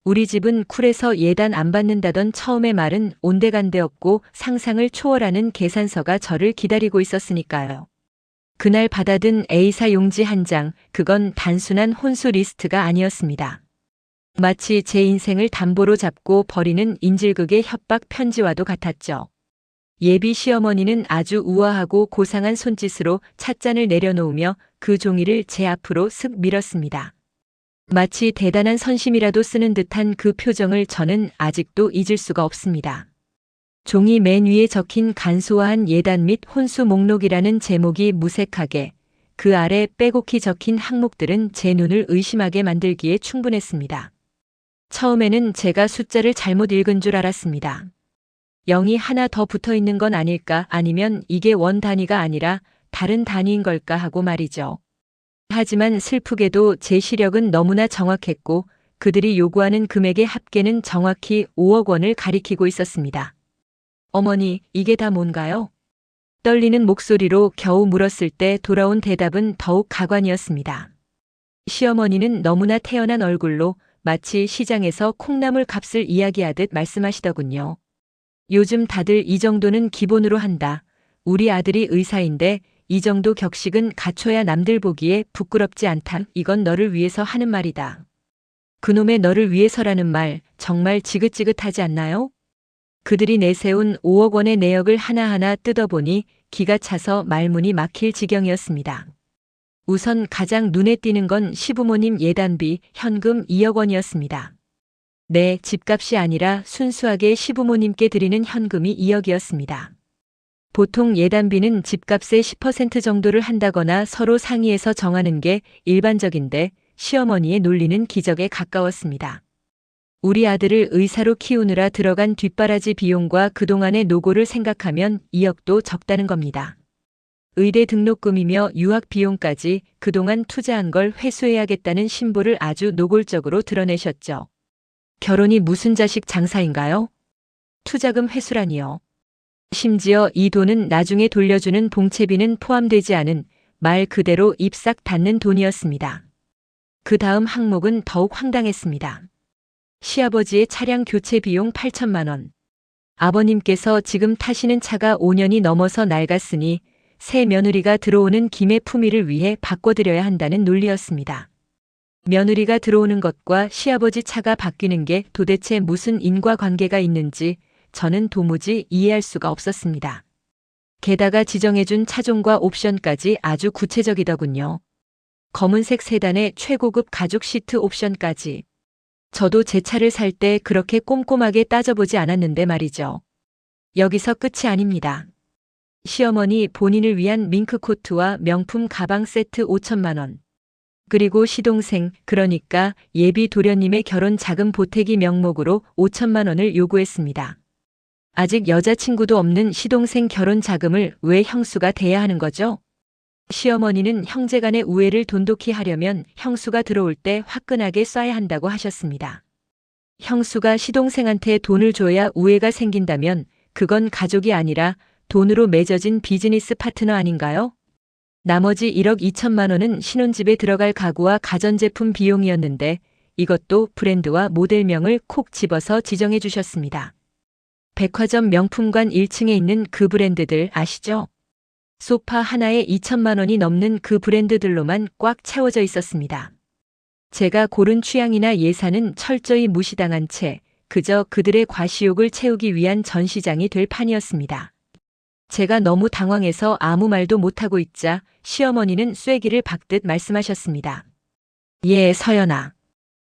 우리 집은 쿨해서 예단 안 받는다던 처음의 말은 온데간데 없고 상상을 초월하는 계산서가 저를 기다리고 있었으니까요. 그날 받아든 A사 용지 한 장, 그건 단순한 혼수 리스트가 아니었습니다. 마치 제 인생을 담보로 잡고 버리는 인질극의 협박 편지와도 같았죠. 예비 시어머니는 아주 우아하고 고상한 손짓으로 찻잔을 내려놓으며 그 종이를 제 앞으로 슥 밀었습니다. 마치 대단한 선심이라도 쓰는 듯한 그 표정을 저는 아직도 잊을 수가 없습니다. 종이 맨 위에 적힌 간소화한 예단 및 혼수 목록이라는 제목이 무색하게, 그 아래 빼곡히 적힌 항목들은 제 눈을 의심하게 만들기에 충분했습니다. 처음에는 제가 숫자를 잘못 읽은 줄 알았습니다. 0이 하나 더 붙어 있는 건 아닐까, 아니면 이게 원 단위가 아니라 다른 단위인 걸까 하고 말이죠. 하지만 슬프게도 제 시력은 너무나 정확했고 그들이 요구하는 금액의 합계는 정확히 5억 원을 가리키고 있었습니다. 어머니, 이게 다 뭔가요? 떨리는 목소리로 겨우 물었을 때 돌아온 대답은 더욱 가관이었습니다. 시어머니는 너무나 태연한 얼굴로 마치 시장에서 콩나물 값을 이야기하듯 말씀하시더군요. 요즘 다들 이 정도는 기본으로 한다. 우리 아들이 의사인데 이 정도 격식은 갖춰야 남들 보기에 부끄럽지 않다. 이건 너를 위해서 하는 말이다. 그놈의 너를 위해서라는 말 정말 지긋지긋하지 않나요? 그들이 내세운 5억 원의 내역을 하나하나 뜯어보니 기가 차서 말문이 막힐 지경이었습니다. 우선 가장 눈에 띄는 건 시부모님 예단비 현금 2억 원이었습니다. 네, 집값이 아니라 순수하게 시부모님께 드리는 현금이 2억이었습니다. 보통 예단비는 집값의 10% 정도를 한다거나 서로 상의해서 정하는 게 일반적인데 시어머니의 논리는 기적에 가까웠습니다. 우리 아들을 의사로 키우느라 들어간 뒷바라지 비용과 그동안의 노고를 생각하면 2억도 적다는 겁니다. 의대 등록금이며 유학 비용까지 그동안 투자한 걸 회수해야겠다는 신보를 아주 노골적으로 드러내셨죠. 결혼이 무슨 자식 장사인가요? 투자금 회수라니요. 심지어 이 돈은 나중에 돌려주는 봉채비는 포함되지 않은 말 그대로 입 싹 닫는 돈이었습니다. 그 다음 항목은 더욱 황당했습니다. 시아버지의 차량 교체 비용 8천만 원. 아버님께서 지금 타시는 차가 5년이 넘어서 낡았으니 새 며느리가 들어오는 김에 품위를 위해 바꿔드려야 한다는 논리였습니다. 며느리가 들어오는 것과 시아버지 차가 바뀌는 게 도대체 무슨 인과관계가 있는지 저는 도무지 이해할 수가 없었습니다. 게다가 지정해준 차종과 옵션까지 아주 구체적이더군요. 검은색 세단에 최고급 가죽 시트 옵션까지. 저도 제 차를 살 때 그렇게 꼼꼼하게 따져보지 않았는데 말이죠. 여기서 끝이 아닙니다. 시어머니 본인을 위한 밍크 코트와 명품 가방 세트 5천만 원. 그리고 시동생, 그러니까 예비 도련님의 결혼 자금 보태기 명목으로 5천만 원을 요구했습니다. 아직 여자친구도 없는 시동생 결혼 자금을 왜 형수가 대야 하는 거죠? 시어머니는 형제간의 우애를 돈독히 하려면 형수가 들어올 때 화끈하게 쏴야 한다고 하셨습니다. 형수가 시동생한테 돈을 줘야 우애가 생긴다면 그건 가족이 아니라 돈으로 맺어진 비즈니스 파트너 아닌가요? 나머지 1억 2천만 원은 신혼집에 들어갈 가구와 가전제품 비용이었는데 이것도 브랜드와 모델명을 콕 집어서 지정해 주셨습니다. 백화점 명품관 1층에 있는 그 브랜드들 아시죠? 소파 하나에 2천만 원이 넘는 그 브랜드들로만 꽉 채워져 있었습니다. 제가 고른 취향이나 예산은 철저히 무시당한 채 그저 그들의 과시욕을 채우기 위한 전시장이 될 판이었습니다. 제가 너무 당황해서 아무 말도 못하고 있자 시어머니는 쐐기를 박듯 말씀하셨습니다. 예, 서연아.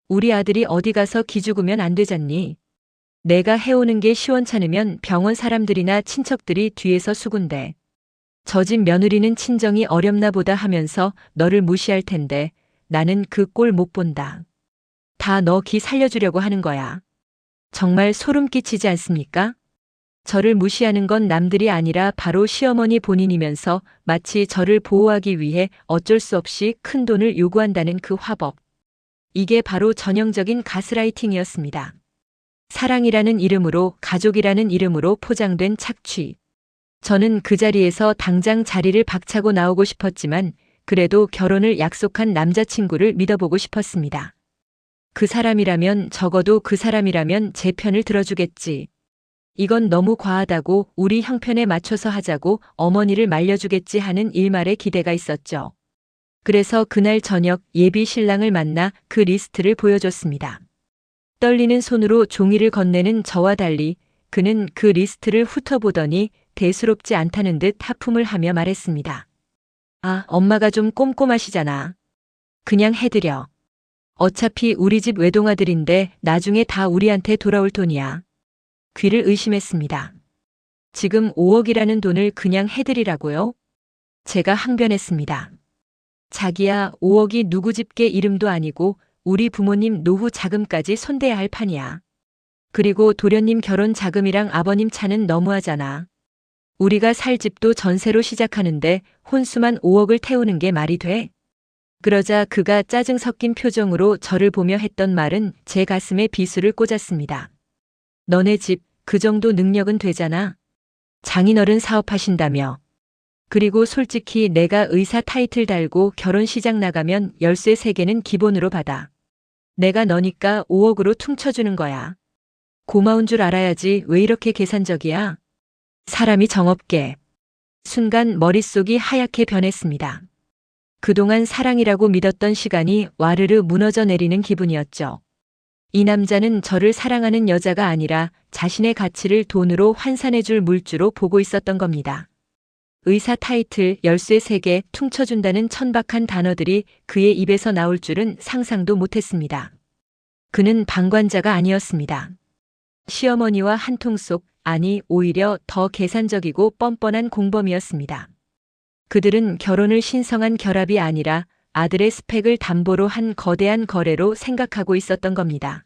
우리 아들이 어디 가서 기죽으면 안 되잖니. 내가 해오는 게 시원찮으면 병원 사람들이나 친척들이 뒤에서 수군대. 저 집 며느리는 친정이 어렵나 보다 하면서 너를 무시할 텐데 나는 그 꼴 못 본다. 다 너 기 살려주려고 하는 거야. 정말 소름 끼치지 않습니까? 저를 무시하는 건 남들이 아니라 바로 시어머니 본인이면서 마치 저를 보호하기 위해 어쩔 수 없이 큰 돈을 요구한다는 그 화법. 이게 바로 전형적인 가스라이팅이었습니다. 사랑이라는 이름으로 가족이라는 이름으로 포장된 착취. 저는 그 자리에서 당장 자리를 박차고 나오고 싶었지만 그래도 결혼을 약속한 남자친구를 믿어보고 싶었습니다. 그 사람이라면 적어도 그 사람이라면 제 편을 들어주겠지. 이건 너무 과하다고 우리 형편에 맞춰서 하자고 어머니를 말려주겠지 하는 일말의 기대가 있었죠. 그래서 그날 저녁 예비 신랑을 만나 그 리스트를 보여줬습니다. 떨리는 손으로 종이를 건네는 저와 달리 그는 그 리스트를 훑어보더니 대수롭지 않다는 듯 하품을 하며 말했습니다. 아, 엄마가 좀 꼼꼼하시잖아. 그냥 해드려. 어차피 우리 집 외동아들인데 나중에 다 우리한테 돌아올 돈이야. 귀를 의심했습니다. 지금 5억이라는 돈을 그냥 해드리라고요? 제가 항변했습니다. 자기야, 5억이 누구 집게 이름도 아니고 우리 부모님 노후 자금까지 손대야 할 판이야. 그리고 도련님 결혼 자금이랑 아버님 차는 너무하잖아. 우리가 살 집도 전세로 시작하는데 혼수만 5억을 태우는 게 말이 돼? 그러자 그가 짜증 섞인 표정으로 저를 보며 했던 말은 제 가슴에 비수를 꽂았습니다. 너네 집 그 정도 능력은 되잖아. 장인어른 사업하신다며. 그리고 솔직히 내가 의사 타이틀 달고 결혼 시장 나가면 열쇠 3개는 기본으로 받아. 내가 너니까 5억으로 퉁쳐주는 거야. 고마운 줄 알아야지 왜 이렇게 계산적이야? 사람이 정없게. 순간 머릿속이 하얗게 변했습니다. 그동안 사랑이라고 믿었던 시간이 와르르 무너져 내리는 기분이었죠. 이 남자는 저를 사랑하는 여자가 아니라 자신의 가치를 돈으로 환산해줄 물주로 보고 있었던 겁니다. 의사 타이틀, 열쇠 3개, 퉁쳐준다는 천박한 단어들이 그의 입에서 나올 줄은 상상도 못했습니다. 그는 방관자가 아니었습니다. 시어머니와 한통 속, 아니 오히려 더 계산적이고 뻔뻔한 공범이었습니다. 그들은 결혼을 신성한 결합이 아니라 아들의 스펙을 담보로 한 거대한 거래로 생각하고 있었던 겁니다.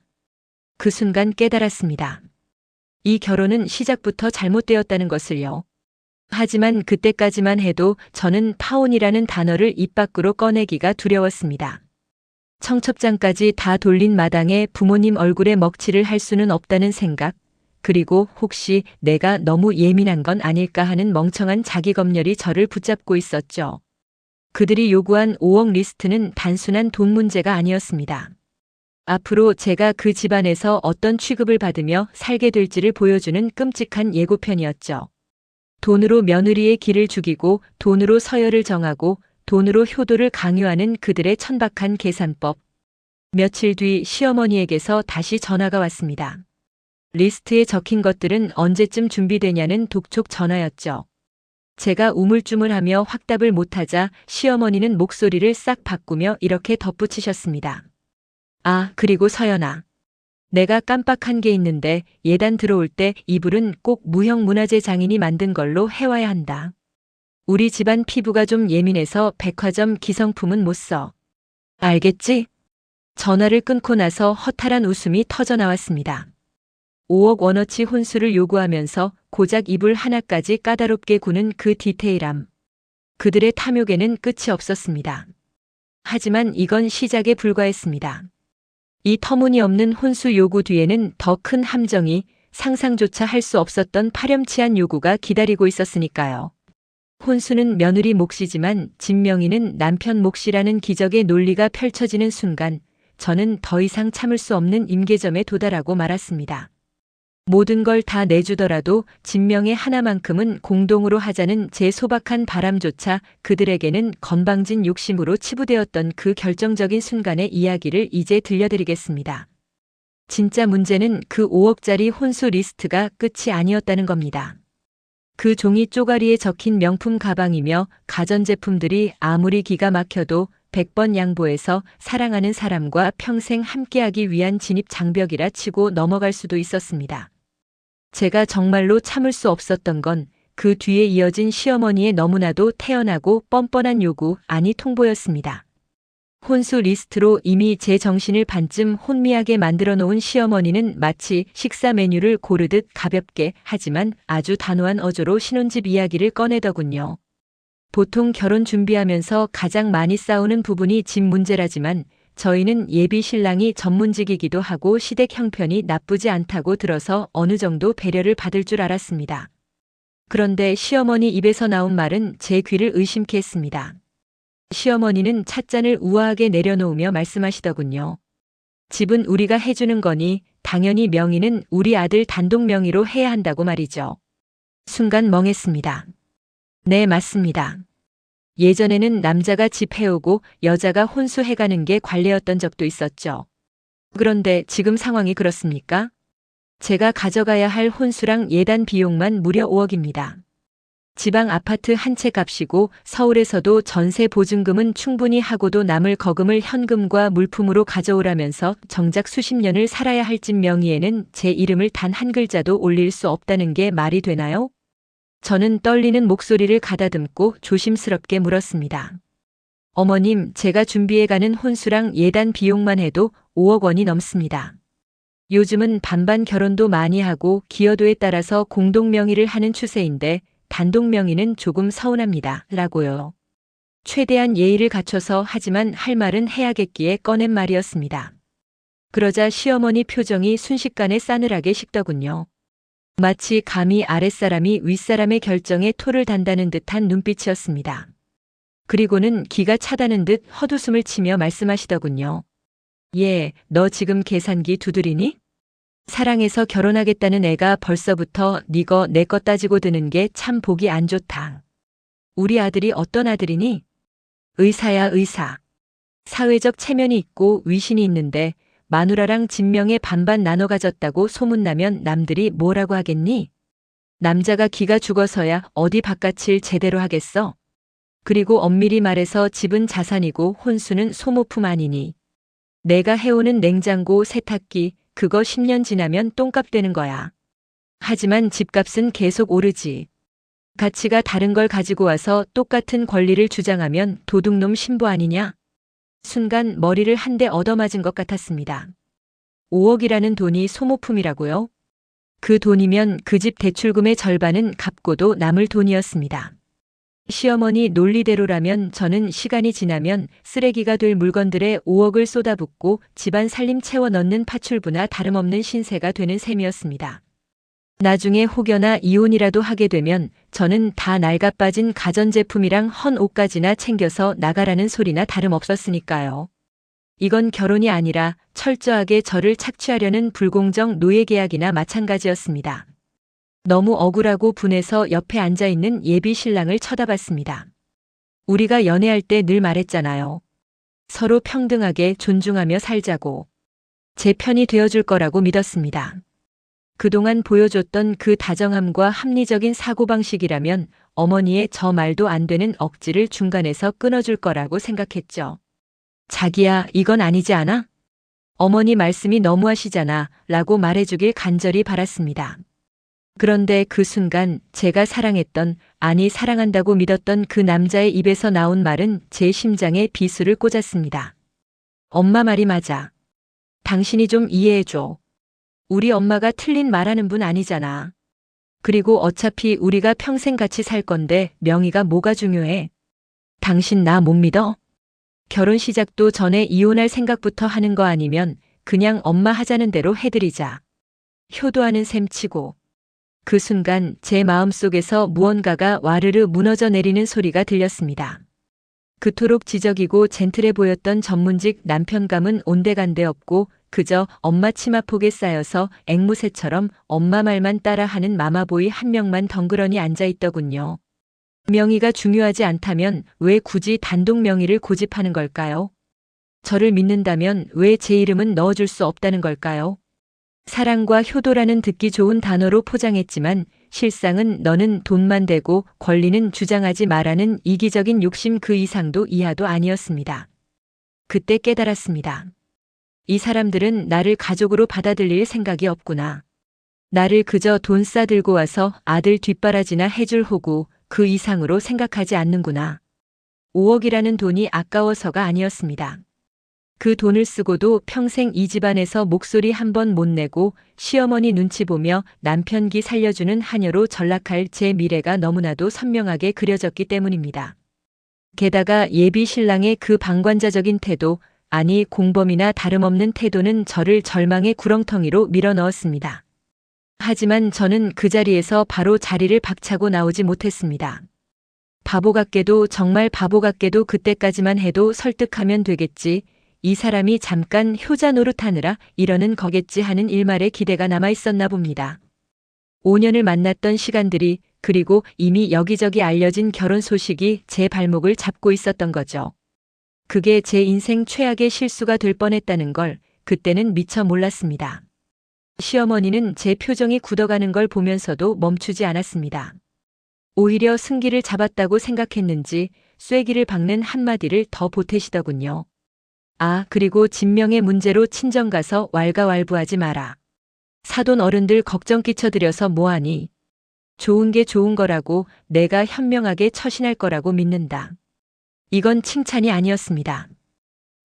그 순간 깨달았습니다. 이 결혼은 시작부터 잘못되었다는 것을요. 하지만 그때까지만 해도 저는 파혼이라는 단어를 입 밖으로 꺼내기가 두려웠습니다. 청첩장까지 다 돌린 마당에 부모님 얼굴에 먹칠을 할 수는 없다는 생각, 그리고 혹시 내가 너무 예민한 건 아닐까 하는 멍청한 자기검열이 저를 붙잡고 있었죠. 그들이 요구한 5억 리스트는 단순한 돈 문제가 아니었습니다. 앞으로 제가 그 집안에서 어떤 취급을 받으며 살게 될지를 보여주는 끔찍한 예고편이었죠. 돈으로 며느리의 길을 죽이고 돈으로 서열을 정하고 돈으로 효도를 강요하는 그들의 천박한 계산법. 며칠 뒤 시어머니에게서 다시 전화가 왔습니다. 리스트에 적힌 것들은 언제쯤 준비되냐는 독촉 전화였죠. 제가 우물쭈물하며 확답을 못하자 시어머니는 목소리를 싹 바꾸며 이렇게 덧붙이셨습니다. 아, 그리고 서연아. 내가 깜빡한 게 있는데 예단 들어올 때 이불은 꼭 무형문화재 장인이 만든 걸로 해와야 한다. 우리 집안 피부가 좀 예민해서 백화점 기성품은 못 써. 알겠지? 전화를 끊고 나서 허탈한 웃음이 터져 나왔습니다. 5억 원어치 혼수를 요구하면서 고작 이불 하나까지 까다롭게 구는 그 디테일함. 그들의 탐욕에는 끝이 없었습니다. 하지만 이건 시작에 불과했습니다. 이 터무니없는 혼수 요구 뒤에는 더 큰 함정이 상상조차 할 수 없었던 파렴치한 요구가 기다리고 있었으니까요. 혼수는 며느리 몫이지만 진명이는 남편 몫이라는 기적의 논리가 펼쳐지는 순간 저는 더 이상 참을 수 없는 임계점에 도달하고 말았습니다. 모든 걸 다 내주더라도 진명의 하나만큼은 공동으로 하자는 제 소박한 바람조차 그들에게는 건방진 욕심으로 치부되었던 그 결정적인 순간의 이야기를 이제 들려드리겠습니다. 진짜 문제는 그 5억짜리 혼수 리스트가 끝이 아니었다는 겁니다. 그 종이 쪼가리에 적힌 명품 가방이며 가전제품들이 아무리 기가 막혀도 100번 양보해서 사랑하는 사람과 평생 함께하기 위한 진입 장벽이라 치고 넘어갈 수도 있었습니다. 제가 정말로 참을 수 없었던 건 그 뒤에 이어진 시어머니의 너무나도 태연하고 뻔뻔한 요구, 아니 통보였습니다. 혼수 리스트로 이미 제 정신을 반쯤 혼미하게 만들어 놓은 시어머니는 마치 식사 메뉴를 고르듯 가볍게 하지만 아주 단호한 어조로 신혼집 이야기를 꺼내더군요. 보통 결혼 준비하면서 가장 많이 싸우는 부분이 집 문제라지만 저희는 예비 신랑이 전문직이기도 하고 시댁 형편이 나쁘지 않다고 들어서 어느 정도 배려를 받을 줄 알았습니다. 그런데 시어머니 입에서 나온 말은 제 귀를 의심케 했습니다. 시어머니는 찻잔을 우아하게 내려놓으며 말씀하시더군요. 집은 우리가 해주는 거니 당연히 명의는 우리 아들 단독 명의로 해야 한다고 말이죠. 순간 멍했습니다. 네, 맞습니다. 예전에는 남자가 집 해오고 여자가 혼수해가는 게 관례였던 적도 있었죠. 그런데 지금 상황이 그렇습니까? 제가 가져가야 할 혼수랑 예단 비용만 무려 5억입니다. 지방 아파트 한 채 값이고 서울에서도 전세 보증금은 충분히 하고도 남을 거금을 현금과 물품으로 가져오라면서 정작 수십 년을 살아야 할 집 명의에는 제 이름을 단 한 글자도 올릴 수 없다는 게 말이 되나요? 저는 떨리는 목소리를 가다듬고 조심스럽게 물었습니다. 어머님, 제가 준비해가는 혼수랑 예단 비용만 해도 5억 원이 넘습니다. 요즘은 반반 결혼도 많이 하고 기여도에 따라서 공동 명의를 하는 추세인데 단독 명의는 조금 서운합니다. 라고요. 최대한 예의를 갖춰서 하지만 할 말은 해야겠기에 꺼낸 말이었습니다. 그러자 시어머니 표정이 순식간에 싸늘하게 식더군요. 마치 감히 아랫사람이 윗사람의 결정에 토를 단다는 듯한 눈빛이었습니다. 그리고는 기가 차다는 듯 헛웃음을 치며 말씀하시더군요. 예, 너 지금 계산기 두드리니? 사랑해서 결혼하겠다는 애가 벌써부터 니거 내 거 따지고 드는 게 참 보기 안 좋다. 우리 아들이 어떤 아들이니? 의사야, 의사. 사회적 체면이 있고 위신이 있는데 마누라랑 진명에 반반 나눠 가졌다고 소문나면 남들이 뭐라고 하겠니? 남자가 기가 죽어서야 어디 바깥일 제대로 하겠어? 그리고 엄밀히 말해서 집은 자산이고 혼수는 소모품 아니니. 내가 해오는 냉장고, 세탁기, 그거 10년 지나면 똥값 되는 거야. 하지만 집값은 계속 오르지. 가치가 다른 걸 가지고 와서 똑같은 권리를 주장하면 도둑놈 신부 아니냐? 순간 머리를 한 대 얻어맞은 것 같았습니다. 5억이라는 돈이 소모품이라고요? 그 돈이면 그 집 대출금의 절반은 갚고도 남을 돈이었습니다. 시어머니 논리대로라면 저는 시간이 지나면 쓰레기가 될 물건들에 5억을 쏟아붓고 집안 살림 채워 넣는 파출부나 다름없는 신세가 되는 셈이었습니다. 나중에 혹여나 이혼이라도 하게 되면 저는 다 낡아빠진 가전제품이랑 헌 옷까지나 챙겨서 나가라는 소리나 다름없었으니까요. 이건 결혼이 아니라 철저하게 저를 착취하려는 불공정 노예계약이나 마찬가지였습니다. 너무 억울하고 분해서 옆에 앉아있는 예비 신랑을 쳐다봤습니다. 우리가 연애할 때 늘 말했잖아요. 서로 평등하게 존중하며 살자고. 제 편이 되어줄 거라고 믿었습니다. 그동안 보여줬던 그 다정함과 합리적인 사고방식이라면 어머니의 저 말도 안 되는 억지를 중간에서 끊어줄 거라고 생각했죠. 자기야, 이건 아니지 않아? 어머니 말씀이 너무하시잖아 라고 말해주길 간절히 바랐습니다. 그런데 그 순간 제가 사랑했던, 아니 사랑한다고 믿었던 그 남자의 입에서 나온 말은 제 심장에 비수를 꽂았습니다. 엄마 말이 맞아. 당신이 좀 이해해줘. 우리 엄마가 틀린 말하는 분 아니잖아. 그리고 어차피 우리가 평생 같이 살 건데 명의가 뭐가 중요해? 당신 나 못 믿어? 결혼 시작도 전에 이혼할 생각부터 하는 거 아니면 그냥 엄마 하자는 대로 해드리자. 효도하는 셈 치고. 그 순간 제 마음속에서 무언가가 와르르 무너져 내리는 소리가 들렸습니다. 그토록 지적이고 젠틀해 보였던 전문직 남편감은 온데간데 없고 그저 엄마 치마폭에 쌓여서 앵무새처럼 엄마 말만 따라하는 마마보이 한 명만 덩그러니 앉아있더군요. 명의가 중요하지 않다면 왜 굳이 단독 명의를 고집하는 걸까요? 저를 믿는다면 왜 제 이름은 넣어줄 수 없다는 걸까요? 사랑과 효도라는 듣기 좋은 단어로 포장했지만 실상은 너는 돈만 대고 권리는 주장하지 말라는 이기적인 욕심 그 이상도 이하도 아니었습니다. 그때 깨달았습니다. 이 사람들은 나를 가족으로 받아들일 생각이 없구나. 나를 그저 돈 싸들고 와서 아들 뒷바라지나 해줄 호구 그 이상으로 생각하지 않는구나. 5억이라는 돈이 아까워서가 아니었습니다. 그 돈을 쓰고도 평생 이 집안에서 목소리 한 번 못 내고 시어머니 눈치 보며 남편 기 살려주는 하녀로 전락할 제 미래가 너무나도 선명하게 그려졌기 때문입니다. 게다가 예비 신랑의 그 방관자적인 태도, 아니 공범이나 다름없는 태도는 저를 절망의 구렁텅이로 밀어넣었습니다. 하지만 저는 그 자리에서 바로 자리를 박차고 나오지 못했습니다. 바보 같게도 정말 바보 같게도 그때까지만 해도 설득하면 되겠지. 이 사람이 잠깐 효자 노릇하느라 이러는 거겠지 하는 일말의 기대가 남아 있었나 봅니다. 5년을 만났던 시간들이 그리고 이미 여기저기 알려진 결혼 소식이 제 발목을 잡고 있었던 거죠. 그게 제 인생 최악의 실수가 될 뻔했다는 걸 그때는 미처 몰랐습니다. 시어머니는 제 표정이 굳어가는 걸 보면서도 멈추지 않았습니다. 오히려 승기를 잡았다고 생각했는지 쐐기를 박는 한마디를 더 보태시더군요. 아, 그리고 진명의 문제로 친정 가서 왈가왈부하지 마라. 사돈 어른들 걱정 끼쳐드려서 뭐하니. 좋은 게 좋은 거라고 내가 현명하게 처신할 거라고 믿는다. 이건 칭찬이 아니었습니다.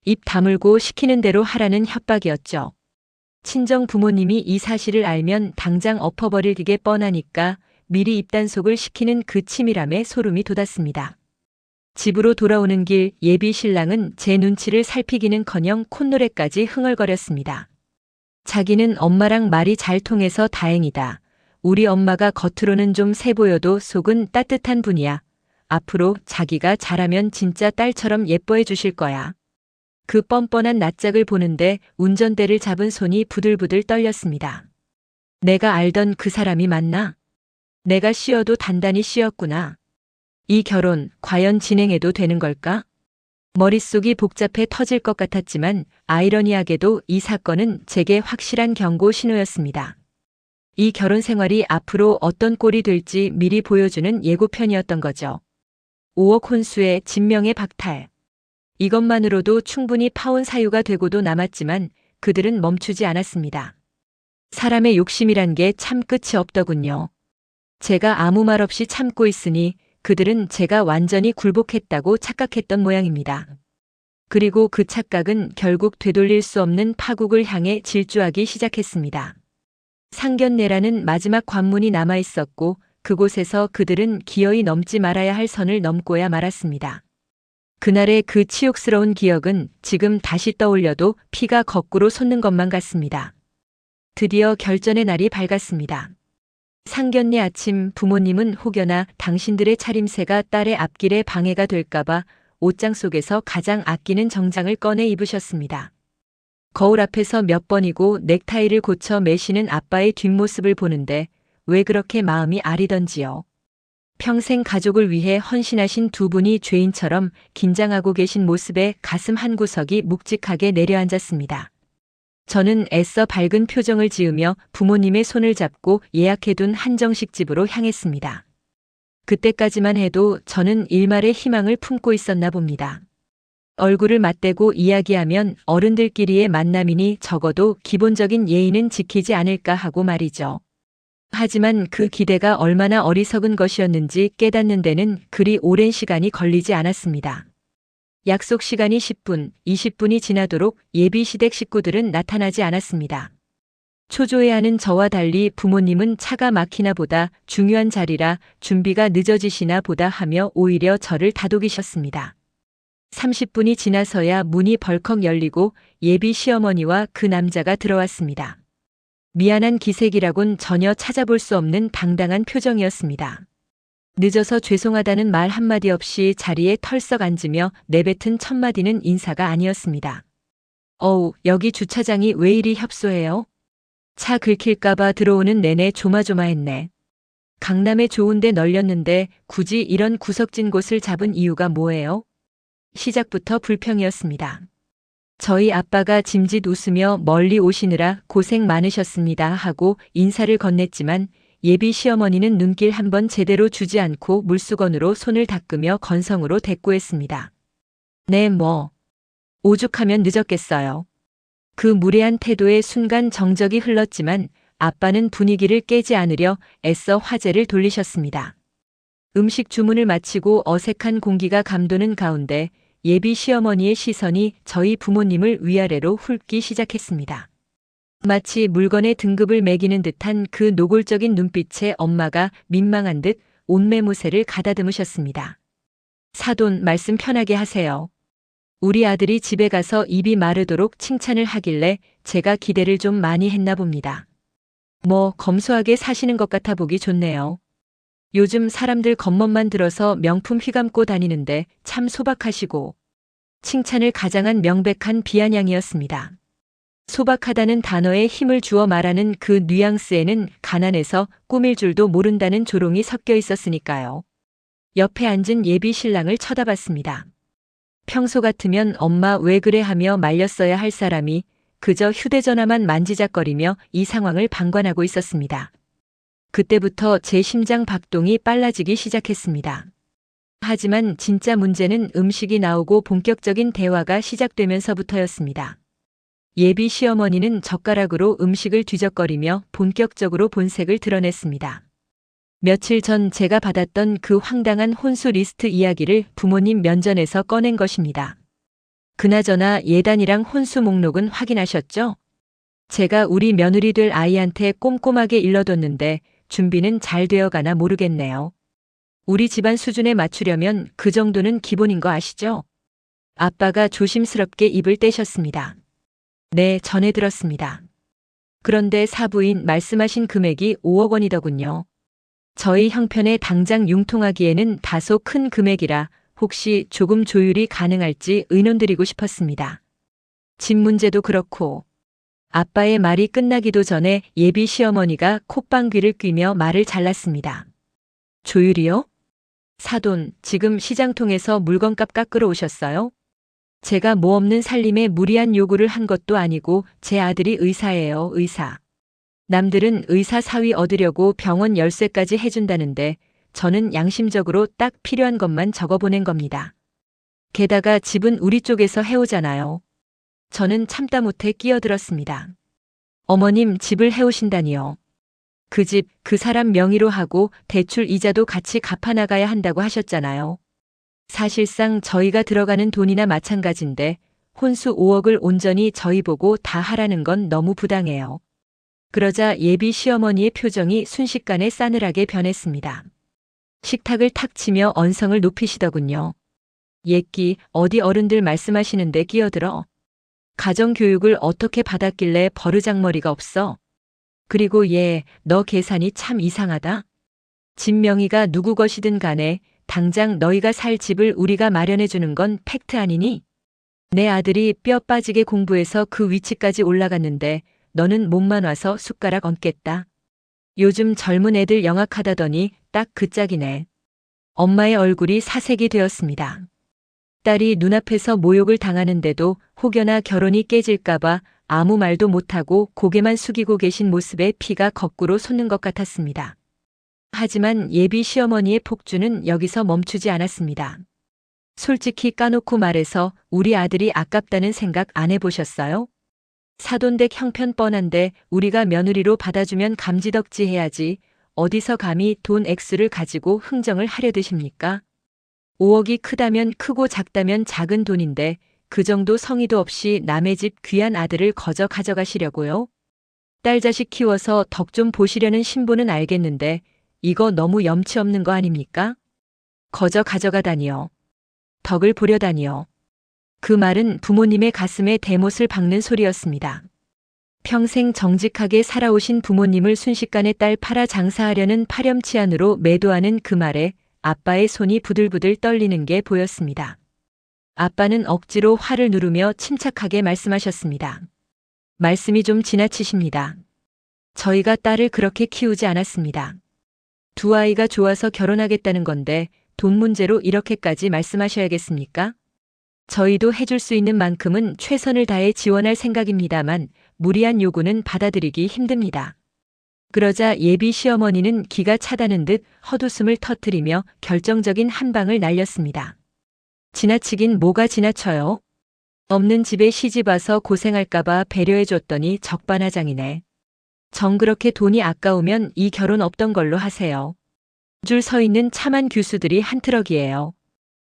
입 다물고 시키는 대로 하라는 협박이었죠. 친정 부모님이 이 사실을 알면 당장 엎어버리게 뻔하니까 미리 입단속을 시키는 그 치밀함에 소름이 돋았습니다. 집으로 돌아오는 길 예비 신랑은 제 눈치를 살피기는커녕 콧노래까지 흥얼거렸습니다. 자기는 엄마랑 말이 잘 통해서 다행이다. 우리 엄마가 겉으로는 좀 세 보여도 속은 따뜻한 분이야. 앞으로 자기가 잘하면 진짜 딸처럼 예뻐해 주실 거야. 그 뻔뻔한 낯짝을 보는데 운전대를 잡은 손이 부들부들 떨렸습니다. 내가 알던 그 사람이 맞나? 내가 씌어도 단단히 씌었구나. 이 결혼 과연 진행해도 되는 걸까? 머릿속이 복잡해 터질 것 같았지만 아이러니하게도 이 사건은 제게 확실한 경고 신호였습니다. 이 결혼 생활이 앞으로 어떤 꼴이 될지 미리 보여주는 예고편이었던 거죠. 5억 혼수의 진명의 박탈. 이것만으로도 충분히 파혼 사유가 되고도 남았지만 그들은 멈추지 않았습니다. 사람의 욕심이란 게 참 끝이 없더군요. 제가 아무 말 없이 참고 있으니 그들은 제가 완전히 굴복했다고 착각했던 모양입니다. 그리고 그 착각은 결국 되돌릴 수 없는 파국을 향해 질주하기 시작했습니다. 상견례라는 마지막 관문이 남아 있었고 그곳에서 그들은 기어이 넘지 말아야 할 선을 넘고야 말았습니다. 그날의 그 치욕스러운 기억은 지금 다시 떠올려도 피가 거꾸로 솟는 것만 같습니다. 드디어 결전의 날이 밝았습니다. 상견례 아침 부모님은 혹여나 당신들의 차림새가 딸의 앞길에 방해가 될까봐 옷장 속에서 가장 아끼는 정장을 꺼내 입으셨습니다. 거울 앞에서 몇 번이고 넥타이를 고쳐 매시는 아빠의 뒷모습을 보는데 왜 그렇게 마음이 아리던지요. 평생 가족을 위해 헌신하신 두 분이 죄인처럼 긴장하고 계신 모습에 가슴 한구석이 묵직하게 내려앉았습니다. 저는 애써 밝은 표정을 지으며 부모님의 손을 잡고 예약해둔 한정식 집으로 향했습니다. 그때까지만 해도 저는 일말의 희망을 품고 있었나 봅니다. 얼굴을 맞대고 이야기하면 어른들끼리의 만남이니 적어도 기본적인 예의는 지키지 않을까 하고 말이죠. 하지만 그 기대가 얼마나 어리석은 것이었는지 깨닫는 데는 그리 오랜 시간이 걸리지 않았습니다. 약속 시간이 10분, 20분이 지나도록 예비 시댁 식구들은 나타나지 않았습니다. 초조해하는 저와 달리 부모님은 차가 막히나 보다, 중요한 자리라 준비가 늦어지시나 보다 하며 오히려 저를 다독이셨습니다. 30분이 지나서야 문이 벌컥 열리고 예비 시어머니와 그 남자가 들어왔습니다. 미안한 기색이라곤 전혀 찾아볼 수 없는 당당한 표정이었습니다. 늦어서 죄송하다는 말 한마디 없이 자리에 털썩 앉으며 내뱉은 첫마디는 인사가 아니었습니다. 어우, 여기 주차장이 왜 이리 협소해요? 차 긁힐까봐 들어오는 내내 조마조마했네. 강남에 좋은데 널렸는데 굳이 이런 구석진 곳을 잡은 이유가 뭐예요? 시작부터 불평이었습니다. 저희 아빠가 짐짓 웃으며 멀리 오시느라 고생 많으셨습니다 하고 인사를 건넸지만 예비 시어머니는 눈길 한번 제대로 주지 않고 물수건으로 손을 닦으며 건성으로 대꾸했습니다. 네, 오죽하면 늦었겠어요. 그 무례한 태도에 순간 정적이 흘렀지만 아빠는 분위기를 깨지 않으려 애써 화제를 돌리셨습니다. 음식 주문을 마치고 어색한 공기가 감도는 가운데 예비 시어머니의 시선이 저희 부모님을 위아래로 훑기 시작했습니다. 마치 물건의 등급을 매기는 듯한 그 노골적인 눈빛에 엄마가 민망한 듯 옷매무새를 가다듬으셨습니다. 사돈, 말씀 편하게 하세요. 우리 아들이 집에 가서 입이 마르도록 칭찬을 하길래 제가 기대를 좀 많이 했나 봅니다. 검소하게 사시는 것 같아 보기 좋네요. 요즘 사람들 겉멋만 들어서 명품 휘감고 다니는데 참 소박하시고. 칭찬을 가장한 명백한 비아냥이었습니다. 소박하다는 단어에 힘을 주어 말하는 그 뉘앙스에는 가난해서 꾸밀 줄도 모른다는 조롱이 섞여 있었으니까요. 옆에 앉은 예비 신랑을 쳐다봤습니다. 평소 같으면 엄마 왜 그래 하며 말렸어야 할 사람이 그저 휴대전화만 만지작거리며 이 상황을 방관하고 있었습니다. 그때부터 제 심장 박동이 빨라지기 시작했습니다. 하지만 진짜 문제는 음식이 나오고 본격적인 대화가 시작되면서부터였습니다. 예비 시어머니는 젓가락으로 음식을 뒤적거리며 본격적으로 본색을 드러냈습니다. 며칠 전 제가 받았던 그 황당한 혼수 리스트 이야기를 부모님 면전에서 꺼낸 것입니다. 그나저나 예단이랑 혼수 목록은 확인하셨죠? 제가 우리 며느리 될 아이한테 꼼꼼하게 일러뒀는데 준비는 잘 되어가나 모르겠네요. 우리 집안 수준에 맞추려면 그 정도는 기본인 거 아시죠? 아빠가 조심스럽게 입을 떼셨습니다. 네, 전해 들었습니다. 그런데 사부인 말씀하신 금액이 5억 원이더군요. 저희 형편에 당장 융통하기에는 다소 큰 금액이라 혹시 조금 조율이 가능할지 의논드리고 싶었습니다. 집 문제도 그렇고. 아빠의 말이 끝나기도 전에 예비 시어머니가 콧방귀를 뀌며 말을 잘랐습니다. 조율이요? 사돈, 지금 시장통에서 물건값 깎으러 오셨어요? 제가 뭐 없는 살림에 무리한 요구를 한 것도 아니고 제 아들이 의사예요, 의사. 남들은 의사 사위 얻으려고 병원 열쇠까지 해준다는데 저는 양심적으로 딱 필요한 것만 적어보낸 겁니다. 게다가 집은 우리 쪽에서 해오잖아요. 저는 참다 못해 끼어들었습니다. 어머님 집을 해오신다니요. 그 집, 그 사람 명의로 하고 대출 이자도 같이 갚아나가야 한다고 하셨잖아요. 사실상 저희가 들어가는 돈이나 마찬가지인데 혼수 5억을 온전히 저희 보고 다 하라는 건 너무 부당해요. 그러자 예비 시어머니의 표정이 순식간에 싸늘하게 변했습니다. 식탁을 탁 치며 언성을 높이시더군요. 예끼, 어디 어른들 말씀하시는데 끼어들어. 가정교육을 어떻게 받았길래 버르장머리가 없어? 그리고 너 계산이 참 이상하다. 집 명의가 누구 것이든 간에 당장 너희가 살 집을 우리가 마련해 주는 건 팩트 아니니? 내 아들이 뼈 빠지게 공부해서 그 위치까지 올라갔는데 너는 몸만 와서 숟가락 얹겠다. 요즘 젊은 애들 영악하다더니 딱 그 짝이네. 엄마의 얼굴이 사색이 되었습니다. 딸이 눈앞에서 모욕을 당하는데도 혹여나 결혼이 깨질까봐 아무 말도 못하고 고개만 숙이고 계신 모습에 피가 거꾸로 솟는 것 같았습니다. 하지만 예비 시어머니의 폭주는 여기서 멈추지 않았습니다. 솔직히 까놓고 말해서 우리 아들이 아깝다는 생각 안 해보셨어요? 사돈댁 형편 뻔한데 우리가 며느리로 받아주면 감지덕지 해야지 어디서 감히 돈 액수를 가지고 흥정을 하려 드십니까? 5억이 크다면 크고 작다면 작은 돈인데 그 정도 성의도 없이 남의 집 귀한 아들을 거저 가져가시려고요? 딸 자식 키워서 덕 좀 보시려는 신부는 알겠는데 이거 너무 염치 없는 거 아닙니까? 거저 가져가다니요. 덕을 보려다니요. 그 말은 부모님의 가슴에 대못을 박는 소리였습니다. 평생 정직하게 살아오신 부모님을 순식간에 딸 팔아 장사하려는 파렴치한으로 매도하는 그 말에 아빠의 손이 부들부들 떨리는 게 보였습니다. 아빠는 억지로 화를 누르며 침착하게 말씀하셨습니다. 말씀이 좀 지나치십니다. 저희가 딸을 그렇게 키우지 않았습니다. 두 아이가 좋아서 결혼하겠다는 건데 돈 문제로 이렇게까지 말씀하셔야겠습니까? 저희도 해줄 수 있는 만큼은 최선을 다해 지원할 생각입니다만 무리한 요구는 받아들이기 힘듭니다. 그러자 예비 시어머니는 기가 차다는 듯 헛웃음을 터뜨리며 결정적인 한 방을 날렸습니다. 지나치긴 뭐가 지나쳐요? 없는 집에 시집 와서 고생할까봐 배려해줬더니 적반하장이네. 정 그렇게 돈이 아까우면 이 결혼 없던 걸로 하세요. 줄 서 있는 참한 규수들이 한 트럭이에요.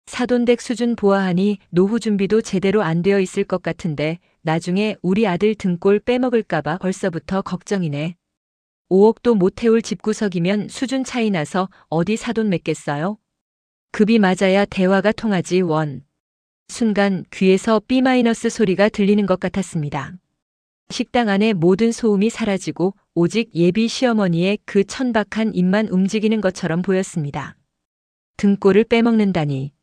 사돈댁 수준 보아하니 노후 준비도 제대로 안 되어 있을 것 같은데 나중에 우리 아들 등골 빼먹을까봐 벌써부터 걱정이네. 5억도 못 태울 집구석이면 수준 차이 나서 어디 사돈 맺겠어요? 급이 맞아야 대화가 통하지 원. 순간 귀에서 B- 소리가 들리는 것 같았습니다. 식당 안의 모든 소음이 사라지고 오직 예비 시어머니의 그 천박한 입만 움직이는 것처럼 보였습니다. 등골을 빼먹는다니.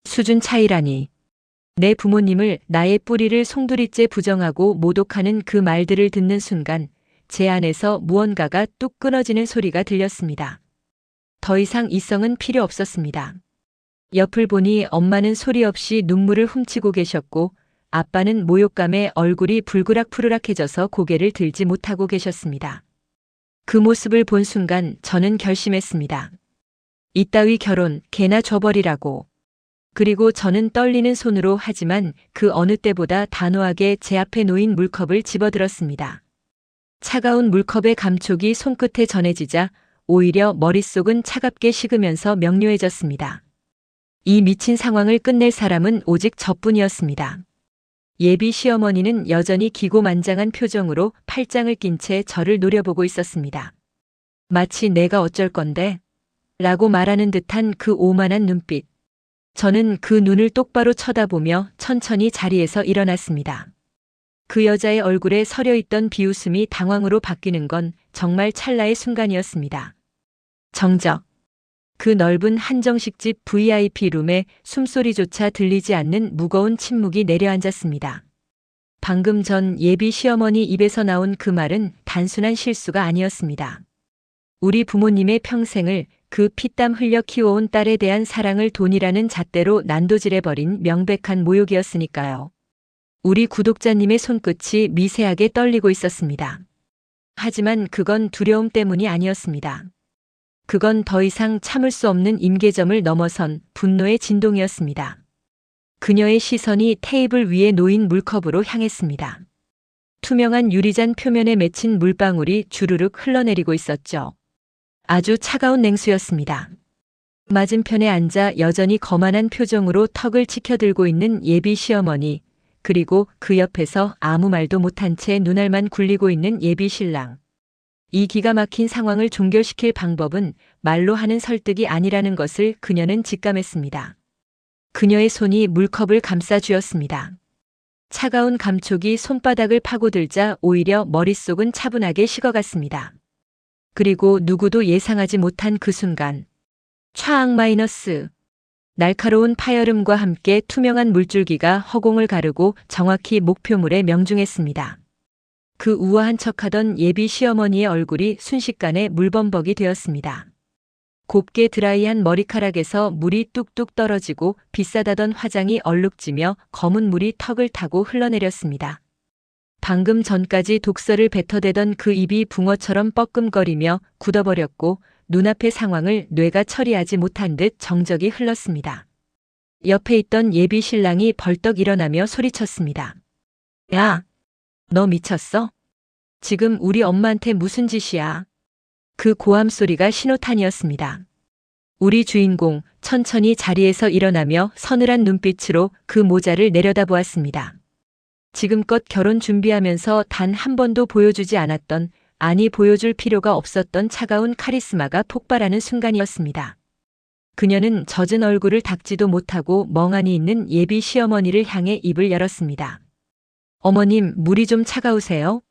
수준 차이라니. 내 부모님을 나의 뿌리를 송두리째 부정하고 모독하는 그 말들을 듣는 순간 제 안에서 무언가가 뚝 끊어지는 소리가 들렸습니다. 더 이상 이성은 필요 없었습니다. 옆을 보니 엄마는 소리 없이 눈물을 훔치고 계셨고 아빠는 모욕감에 얼굴이 불그락푸르락해져서 고개를 들지 못하고 계셨습니다. 그 모습을 본 순간 저는 결심했습니다. 이따위 결혼 개나 줘버리라고. 그리고 저는 떨리는 손으로 하지만 그 어느 때보다 단호하게 제 앞에 놓인 물컵을 집어들었습니다. 차가운 물컵의 감촉이 손끝에 전해지자 오히려 머릿속은 차갑게 식으면서 명료해졌습니다. 이 미친 상황을 끝낼 사람은 오직 저뿐이었습니다. 예비 시어머니는 여전히 기고만장한 표정으로 팔짱을 낀 채 저를 노려보고 있었습니다. 마치 내가 어쩔 건데? 라고 말하는 듯한 그 오만한 눈빛. 저는 그 눈을 똑바로 쳐다보며 천천히 자리에서 일어났습니다. 그 여자의 얼굴에 서려있던 비웃음이 당황으로 바뀌는 건 정말 찰나의 순간이었습니다. 정적. 그 넓은 한정식집 VIP 룸에 숨소리조차 들리지 않는 무거운 침묵이 내려앉았습니다. 방금 전 예비 시어머니 입에서 나온 그 말은 단순한 실수가 아니었습니다. 우리 부모님의 평생을 그 피땀 흘려 키워온 딸에 대한 사랑을 돈이라는 잣대로 난도질해버린 명백한 모욕이었으니까요. 우리 구독자님의 손끝이 미세하게 떨리고 있었습니다. 하지만 그건 두려움 때문이 아니었습니다. 그건 더 이상 참을 수 없는 임계점을 넘어선 분노의 진동이었습니다. 그녀의 시선이 테이블 위에 놓인 물컵으로 향했습니다. 투명한 유리잔 표면에 맺힌 물방울이 주르륵 흘러내리고 있었죠. 아주 차가운 냉수였습니다. 맞은편에 앉아 여전히 거만한 표정으로 턱을 치켜들고 있는 예비 시어머니, 그리고 그 옆에서 아무 말도 못한 채 눈알만 굴리고 있는 예비 신랑. 이 기가 막힌 상황을 종결시킬 방법은 말로 하는 설득이 아니라는 것을 그녀는 직감했습니다. 그녀의 손이 물컵을 감싸 쥐었습니다. 차가운 감촉이 손바닥을 파고들자 오히려 머릿속은 차분하게 식어갔습니다. 그리고 누구도 예상하지 못한 그 순간 촤악 마이너스. 날카로운 파열음과 함께 투명한 물줄기가 허공을 가르고 정확히 목표물에 명중했습니다. 그 우아한 척하던 예비 시어머니의 얼굴이 순식간에 물범벅이 되었습니다. 곱게 드라이한 머리카락에서 물이 뚝뚝 떨어지고 비싸다던 화장이 얼룩지며 검은 물이 턱을 타고 흘러내렸습니다. 방금 전까지 독서를 뱉어대던 그 입이 붕어처럼 뻐끔거리며 굳어버렸고 눈앞의 상황을 뇌가 처리하지 못한 듯 정적이 흘렀습니다. 옆에 있던 예비 신랑이 벌떡 일어나며 소리쳤습니다. 야, 너 미쳤어? 지금 우리 엄마한테 무슨 짓이야? 그 고함 소리가 신호탄이었습니다. 우리 주인공 천천히 자리에서 일어나며 서늘한 눈빛으로 그 모자를 내려다보았습니다. 지금껏 결혼 준비하면서 단 한 번도 보여주지 않았던, 아니 보여줄 필요가 없었던 차가운 카리스마가 폭발하는 순간이었습니다. 그녀는 젖은 얼굴을 닦지도 못하고 멍하니 있는 예비 시어머니를 향해 입을 열었습니다. 어머님, 물이 좀 차가우세요?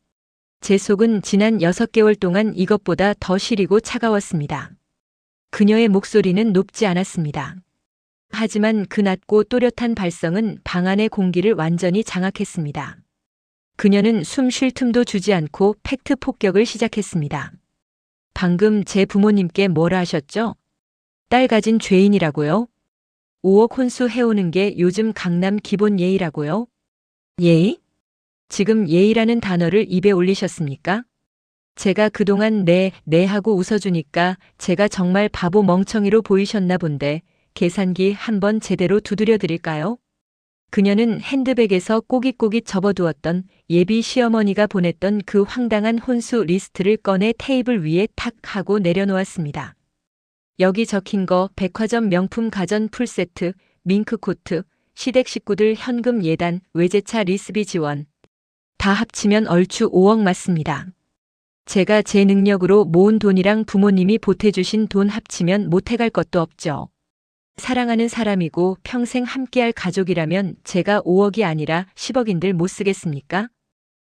제 속은 지난 6개월 동안 이것보다 더 시리고 차가웠습니다. 그녀의 목소리는 높지 않았습니다. 하지만 그 낮고 또렷한 발성은 방 안의 공기를 완전히 장악했습니다. 그녀는 숨 쉴 틈도 주지 않고 팩트 폭격을 시작했습니다. 방금 제 부모님께 뭐라 하셨죠? 딸 가진 죄인이라고요? 5억 혼수 해오는 게 요즘 강남 기본 예의라고요? 예의? 지금 예의라는 단어를 입에 올리셨습니까? 제가 그동안 네 하고 웃어주니까 제가 정말 바보 멍청이로 보이셨나 본데 계산기 한번 제대로 두드려 드릴까요? 그녀는 핸드백에서 꼬깃꼬깃 접어두었던 예비 시어머니가 보냈던 그 황당한 혼수 리스트를 꺼내 테이블 위에 탁 하고 내려놓았습니다. 여기 적힌 거 백화점 명품 가전 풀세트, 밍크코트, 시댁 식구들 현금 예단, 외제차 리스비 지원. 다 합치면 얼추 5억 맞습니다. 제가 제 능력으로 모은 돈이랑 부모님이 보태주신 돈 합치면 못해갈 것도 없죠. 사랑하는 사람이고 평생 함께할 가족이라면 제가 5억이 아니라 10억인들 못 쓰겠습니까?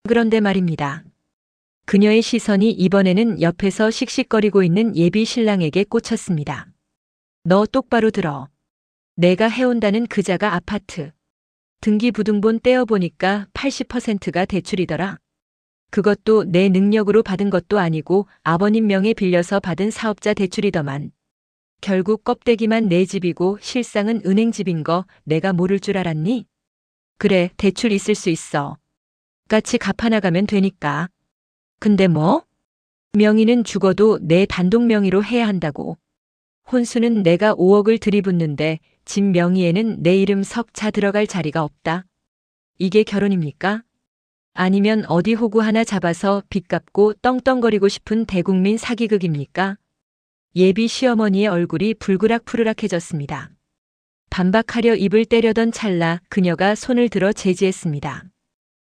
그런데 말입니다. 그녀의 시선이 이번에는 옆에서 씩씩거리고 있는 예비 신랑에게 꽂혔습니다. 너 똑바로 들어. 내가 해온다는 그자가 아파트. 등기부등본 떼어보니까 80%가 대출이더라. 그것도 내 능력으로 받은 것도 아니고 아버님 명에 빌려서 받은 사업자 대출이더만. 결국 껍데기만 내 집이고 실상은 은행 집인 거 내가 모를 줄 알았니? 그래, 대출 있을 수 있어. 같이 갚아나가면 되니까. 근데 뭐? 명의는 죽어도 내 단독 명의로 해야 한다고. 혼수는 내가 5억을 들이붓는데 집 명의에는 내 이름 석자 들어갈 자리가 없다. 이게 결혼입니까? 아니면 어디 호구 하나 잡아서 빚 갚고 떵떵거리고 싶은 대국민 사기극입니까? 예비 시어머니의 얼굴이 불그락푸르락해졌습니다. 반박하려 입을 때려던 찰나 그녀가 손을 들어 제지했습니다.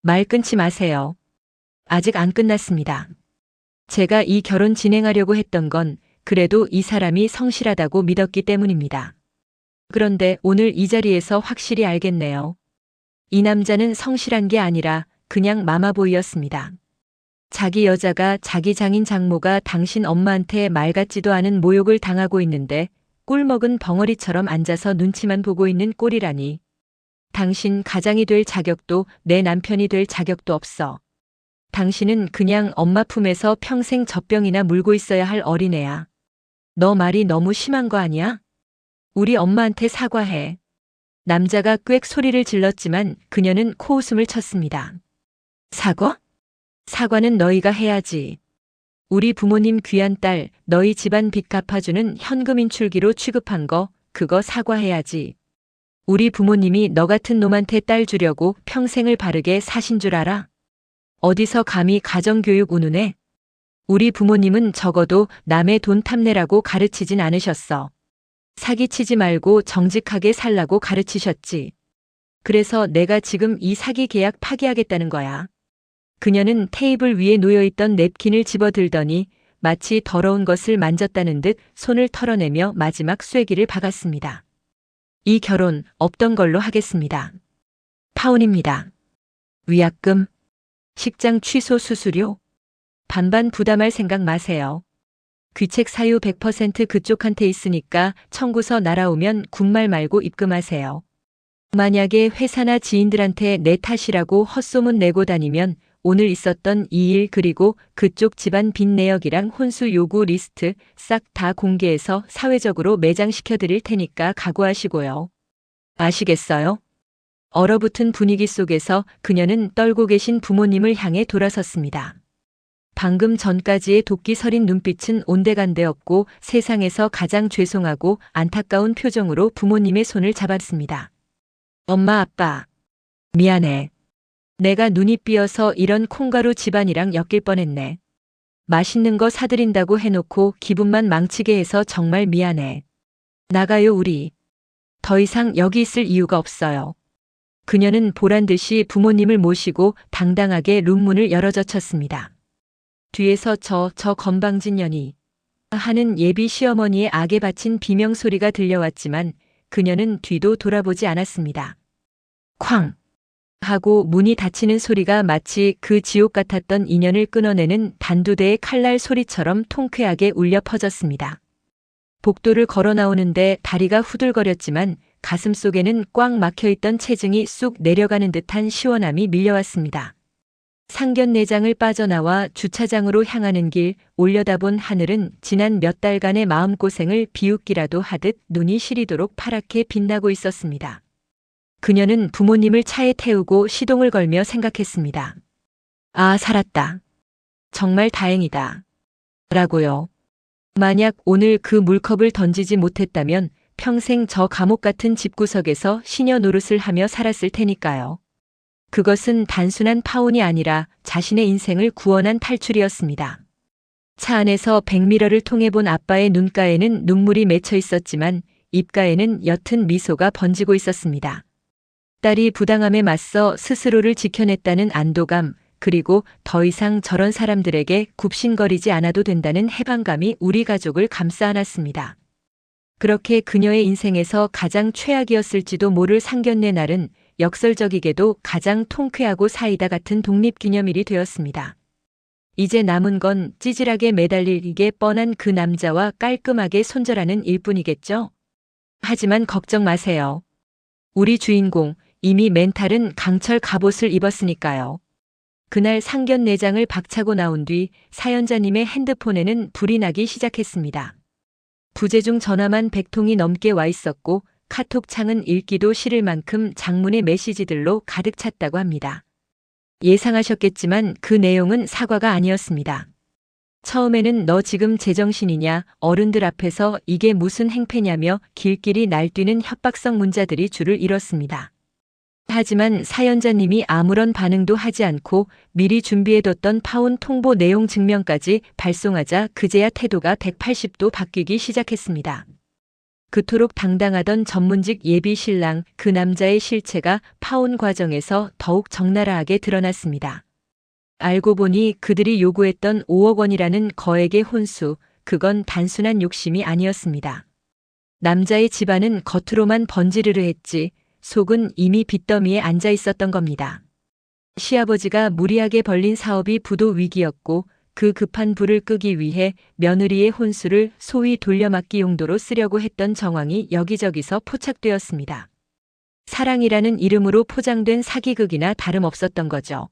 말 끊지 마세요. 아직 안 끝났습니다. 제가 이 결혼 진행하려고 했던 건 그래도 이 사람이 성실하다고 믿었기 때문입니다. 그런데 오늘 이 자리에서 확실히 알겠네요. 이 남자는 성실한 게 아니라 그냥 마마보이였습니다. 자기 여자가 자기 장인 장모가 당신 엄마한테 말 같지도 않은 모욕을 당하고 있는데 꿀먹은 벙어리처럼 앉아서 눈치만 보고 있는 꼴이라니. 당신 가장이 될 자격도 내 남편이 될 자격도 없어. 당신은 그냥 엄마 품에서 평생 젖병이나 물고 있어야 할 어린애야. 너 말이 너무 심한 거 아니야? 우리 엄마한테 사과해. 남자가 꽥 소리를 질렀지만 그녀는 코웃음을 쳤습니다. 사과? 사과는 너희가 해야지. 우리 부모님 귀한 딸, 너희 집안 빚 갚아주는 현금 인출기로 취급한 거, 그거 사과해야지. 우리 부모님이 너 같은 놈한테 딸 주려고 평생을 바르게 사신 줄 알아? 어디서 감히 가정교육 운운해? 우리 부모님은 적어도 남의 돈 탐내라고 가르치진 않으셨어. 사기치지 말고 정직하게 살라고 가르치셨지. 그래서 내가 지금 이 사기 계약 파기하겠다는 거야. 그녀는 테이블 위에 놓여있던 냅킨을 집어들더니 마치 더러운 것을 만졌다는 듯 손을 털어내며 마지막 쐐기를 박았습니다. 이 결혼 없던 걸로 하겠습니다. 파혼입니다. 위약금, 식장 취소 수수료, 반반 부담할 생각 마세요. 귀책 사유 100% 그쪽한테 있으니까 청구서 날아오면 군말 말고 입금하세요. 만약에 회사나 지인들한테 내 탓이라고 헛소문 내고 다니면 오늘 있었던 이 일 그리고 그쪽 집안 빚 내역이랑 혼수 요구 리스트 싹 다 공개해서 사회적으로 매장시켜 드릴 테니까 각오하시고요. 아시겠어요? 얼어붙은 분위기 속에서 그녀는 떨고 계신 부모님을 향해 돌아섰습니다. 방금 전까지의 도끼 서린 눈빛은 온데간데 없고 세상에서 가장 죄송하고 안타까운 표정으로 부모님의 손을 잡았습니다. 엄마, 아빠. 미안해. 내가 눈이 삐어서 이런 콩가루 집안이랑 엮일 뻔했네. 맛있는 거 사드린다고 해놓고 기분만 망치게 해서 정말 미안해. 나가요, 우리. 더 이상 여기 있을 이유가 없어요. 그녀는 보란듯이 부모님을 모시고 당당하게 룸문을 열어젖혔습니다. 뒤에서 저 건방진 년이 하는 예비 시어머니의 악에 바친 비명 소리가 들려왔지만 그녀는 뒤도 돌아보지 않았습니다. 쾅! 하고 문이 닫히는 소리가 마치 그 지옥 같았던 인연을 끊어내는 단두대의 칼날 소리처럼 통쾌하게 울려 퍼졌습니다. 복도를 걸어 나오는데 다리가 후들거렸지만 가슴 속에는 꽉 막혀있던 체증이 쑥 내려가는 듯한 시원함이 밀려왔습니다. 상견례장을 빠져나와 주차장으로 향하는 길 올려다본 하늘은 지난 몇 달간의 마음고생을 비웃기라도 하듯 눈이 시리도록 파랗게 빛나고 있었습니다. 그녀는 부모님을 차에 태우고 시동을 걸며 생각했습니다. 아, 살았다. 정말 다행이다. 라고요. 만약 오늘 그 물컵을 던지지 못했다면 평생 저 감옥 같은 집구석에서 시녀 노릇을 하며 살았을 테니까요. 그것은 단순한 파혼이 아니라 자신의 인생을 구원한 탈출이었습니다. 차 안에서 백미러를 통해 본 아빠의 눈가에는 눈물이 맺혀 있었지만 입가에는 옅은 미소가 번지고 있었습니다. 딸이 부당함에 맞서 스스로를 지켜냈다는 안도감, 그리고 더 이상 저런 사람들에게 굽신거리지 않아도 된다는 해방감이 우리 가족을 감싸 안았습니다. 그렇게 그녀의 인생에서 가장 최악이었을지도 모를 상견례 날은 역설적이게도 가장 통쾌하고 사이다 같은 독립기념일이 되었습니다. 이제 남은 건 찌질하게 매달리게 뻔한 그 남자와 깔끔하게 손절하는 일뿐이겠죠? 하지만 걱정 마세요. 우리 주인공, 이미 멘탈은 강철 갑옷을 입었으니까요. 그날 상견례장을 박차고 나온 뒤 사연자님의 핸드폰에는 불이 나기 시작했습니다. 부재중 전화만 100통이 넘게 와 있었고 카톡 창은 읽기도 싫을 만큼 장문의 메시지들로 가득 찼다고 합니다. 예상하셨겠지만 그 내용은 사과가 아니었습니다. 처음에는 너 지금 제정신이냐, 어른들 앞에서 이게 무슨 행패냐며 길길이 날뛰는 협박성 문자들이 줄을 이뤘습니다. 하지만 사연자님이 아무런 반응도 하지 않고 미리 준비해뒀던 파혼 통보 내용 증명까지 발송하자 그제야 태도가 180도 바뀌기 시작했습니다. 그토록 당당하던 전문직 예비 신랑 그 남자의 실체가 파혼 과정에서 더욱 적나라하게 드러났습니다. 알고 보니 그들이 요구했던 5억 원이라는 거액의 혼수, 그건 단순한 욕심이 아니었습니다. 남자의 집안은 겉으로만 번지르르 했지 속은 이미 빚더미에 앉아 있었던 겁니다. 시아버지가 무리하게 벌린 사업이 부도 위기였고 그 급한 불을 끄기 위해 며느리의 혼수를 소위 돌려막기 용도로 쓰려고 했던 정황이 여기저기서 포착되었습니다. 사랑이라는 이름으로 포장된 사기극이나 다름없었던 거죠.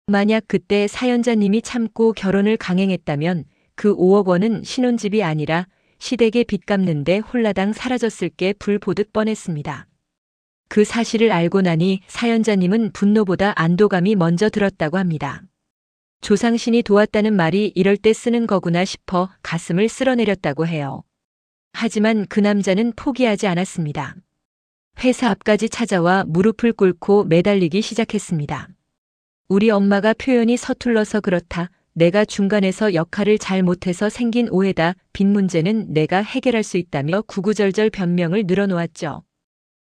만약 그때 사연자님이 참고 결혼을 강행했다면 그 5억 원은 신혼집이 아니라 시댁의 빚 갚는데 홀라당 사라졌을 게 불 보듯 뻔했습니다. 그 사실을 알고 나니 사연자님은 분노보다 안도감이 먼저 들었다고 합니다. 조상신이 도왔다는 말이 이럴 때 쓰는 거구나 싶어 가슴을 쓸어내렸다고 해요. 하지만 그 남자는 포기하지 않았습니다. 회사 앞까지 찾아와 무릎을 꿇고 매달리기 시작했습니다. 우리 엄마가 표현이 서툴러서 그렇다. 내가 중간에서 역할을 잘 못해서 생긴 오해다. 빚 문제는 내가 해결할 수 있다며 구구절절 변명을 늘어놓았죠.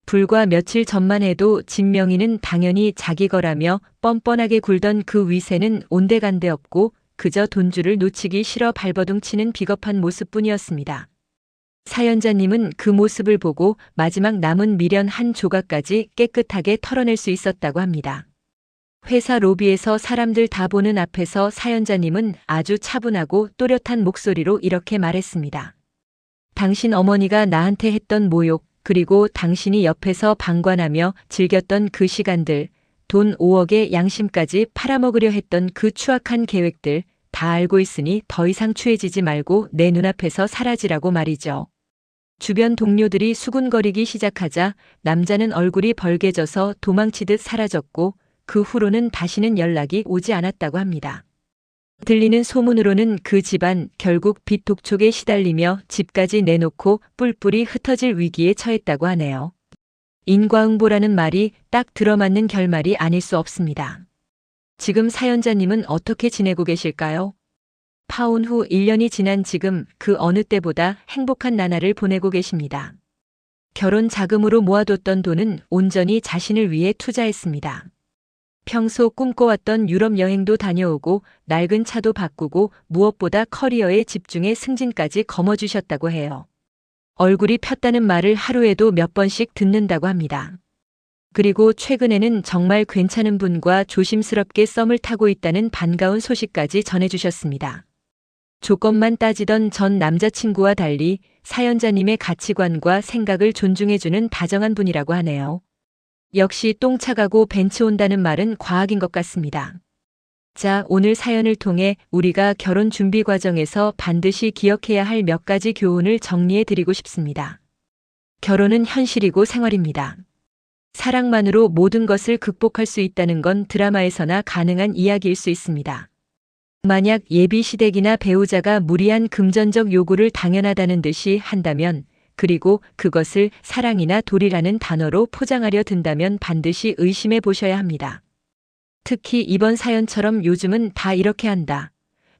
불과 며칠 전만 해도 진명이는 당연히 자기 거라며 뻔뻔하게 굴던 그 위세는 온데간데 없고 그저 돈줄을 놓치기 싫어 발버둥 치는 비겁한 모습뿐이었습니다. 사연자님은 그 모습을 보고 마지막 남은 미련 한 조각까지 깨끗하게 털어낼 수 있었다고 합니다. 회사 로비에서 사람들 다 보는 앞에서 사연자님은 아주 차분하고 또렷한 목소리로 이렇게 말했습니다. 당신 어머니가 나한테 했던 모욕, 그리고 당신이 옆에서 방관하며 즐겼던 그 시간들, 돈 5억의 양심까지 팔아먹으려 했던 그 추악한 계획들 다 알고 있으니 더 이상 추해지지 말고 내 눈앞에서 사라지라고 말이죠. 주변 동료들이 수군거리기 시작하자 남자는 얼굴이 벌개져서 도망치듯 사라졌고 그 후로는 다시는 연락이 오지 않았다고 합니다. 들리는 소문으로는 그 집안 결국 빚 독촉에 시달리며 집까지 내놓고 뿔뿔이 흩어질 위기에 처했다고 하네요. 인과응보라는 말이 딱 들어맞는 결말이 아닐 수 없습니다. 지금 사연자님은 어떻게 지내고 계실까요? 파혼 후 1년이 지난 지금 그 어느 때보다 행복한 나날을 보내고 계십니다. 결혼 자금으로 모아뒀던 돈은 온전히 자신을 위해 투자했습니다. 평소 꿈꿔왔던 유럽 여행도 다녀오고 낡은 차도 바꾸고 무엇보다 커리어에 집중해 승진까지 거머쥐셨다고 해요. 얼굴이 폈다는 말을 하루에도 몇 번씩 듣는다고 합니다. 그리고 최근에는 정말 괜찮은 분과 조심스럽게 썸을 타고 있다는 반가운 소식까지 전해주셨습니다. 조건만 따지던 전 남자친구와 달리 사연자님의 가치관과 생각을 존중해주는 다정한 분이라고 하네요. 역시 똥 차가고 벤츠 온다는 말은 과학인 것 같습니다. 자, 오늘 사연을 통해 우리가 결혼 준비 과정에서 반드시 기억해야 할 몇 가지 교훈을 정리해 드리고 싶습니다. 결혼은 현실이고 생활입니다. 사랑만으로 모든 것을 극복할 수 있다는 건 드라마에서나 가능한 이야기일 수 있습니다. 만약 예비 시댁이나 배우자가 무리한 금전적 요구를 당연하다는 듯이 한다면, 그리고 그것을 사랑이나 도리라는 단어로 포장하려 든다면 반드시 의심해 보셔야 합니다. 특히 이번 사연처럼 요즘은 다 이렇게 한다.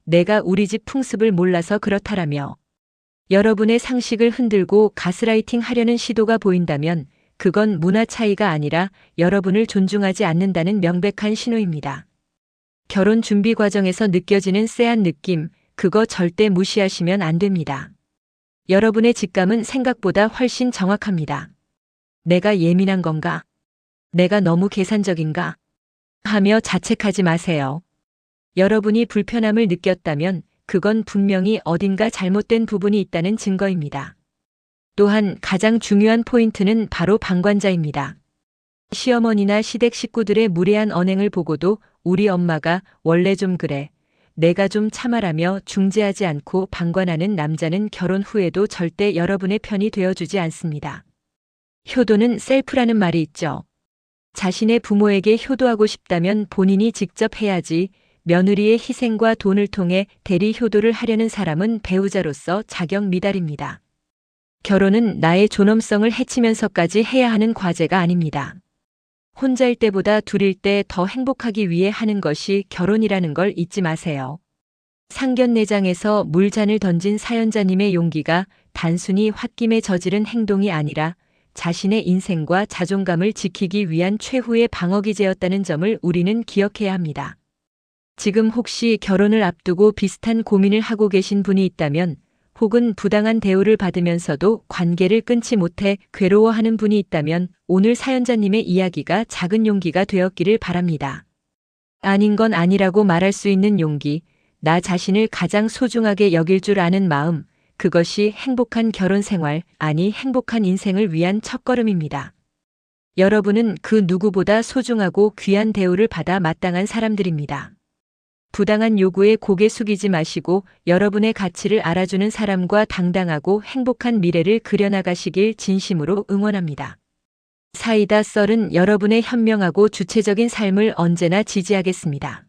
내가 우리 집 풍습을 몰라서 그렇다라며 여러분의 상식을 흔들고 가스라이팅 하려는 시도가 보인다면 그건 문화 차이가 아니라 여러분을 존중하지 않는다는 명백한 신호입니다. 결혼 준비 과정에서 느껴지는 쎄한 느낌, 그거 절대 무시하시면 안 됩니다. 여러분의 직감은 생각보다 훨씬 정확합니다. 내가 예민한 건가? 내가 너무 계산적인가? 하며 자책하지 마세요. 여러분이 불편함을 느꼈다면 그건 분명히 어딘가 잘못된 부분이 있다는 증거입니다. 또한 가장 중요한 포인트는 바로 방관자입니다. 시어머니나 시댁 식구들의 무례한 언행을 보고도 우리 엄마가 원래 좀 그래, 내가 좀 참아라며 중재하지 않고 방관하는 남자는 결혼 후에도 절대 여러분의 편이 되어주지 않습니다. 효도는 셀프라는 말이 있죠. 자신의 부모에게 효도하고 싶다면 본인이 직접 해야지, 며느리의 희생과 돈을 통해 대리 효도를 하려는 사람은 배우자로서 자격 미달입니다. 결혼은 나의 존엄성을 해치면서까지 해야 하는 과제가 아닙니다. 혼자일 때보다 둘일 때 더 행복하기 위해 하는 것이 결혼이라는 걸 잊지 마세요. 상견례장에서 물잔을 던진 사연자님의 용기가 단순히 홧김에 저지른 행동이 아니라 자신의 인생과 자존감을 지키기 위한 최후의 방어기제였다는 점을 우리는 기억해야 합니다. 지금 혹시 결혼을 앞두고 비슷한 고민을 하고 계신 분이 있다면, 혹은 부당한 대우를 받으면서도 관계를 끊지 못해 괴로워하는 분이 있다면 오늘 사연자님의 이야기가 작은 용기가 되었기를 바랍니다. 아닌 건 아니라고 말할 수 있는 용기, 나 자신을 가장 소중하게 여길 줄 아는 마음, 그것이 행복한 결혼 생활, 아니 행복한 인생을 위한 첫걸음입니다. 여러분은 그 누구보다 소중하고 귀한 대우를 받아 마땅한 사람들입니다. 부당한 요구에 고개 숙이지 마시고 여러분의 가치를 알아주는 사람과 당당하고 행복한 미래를 그려나가시길 진심으로 응원합니다. 사이다 썰은 여러분의 현명하고 주체적인 삶을 언제나 지지하겠습니다.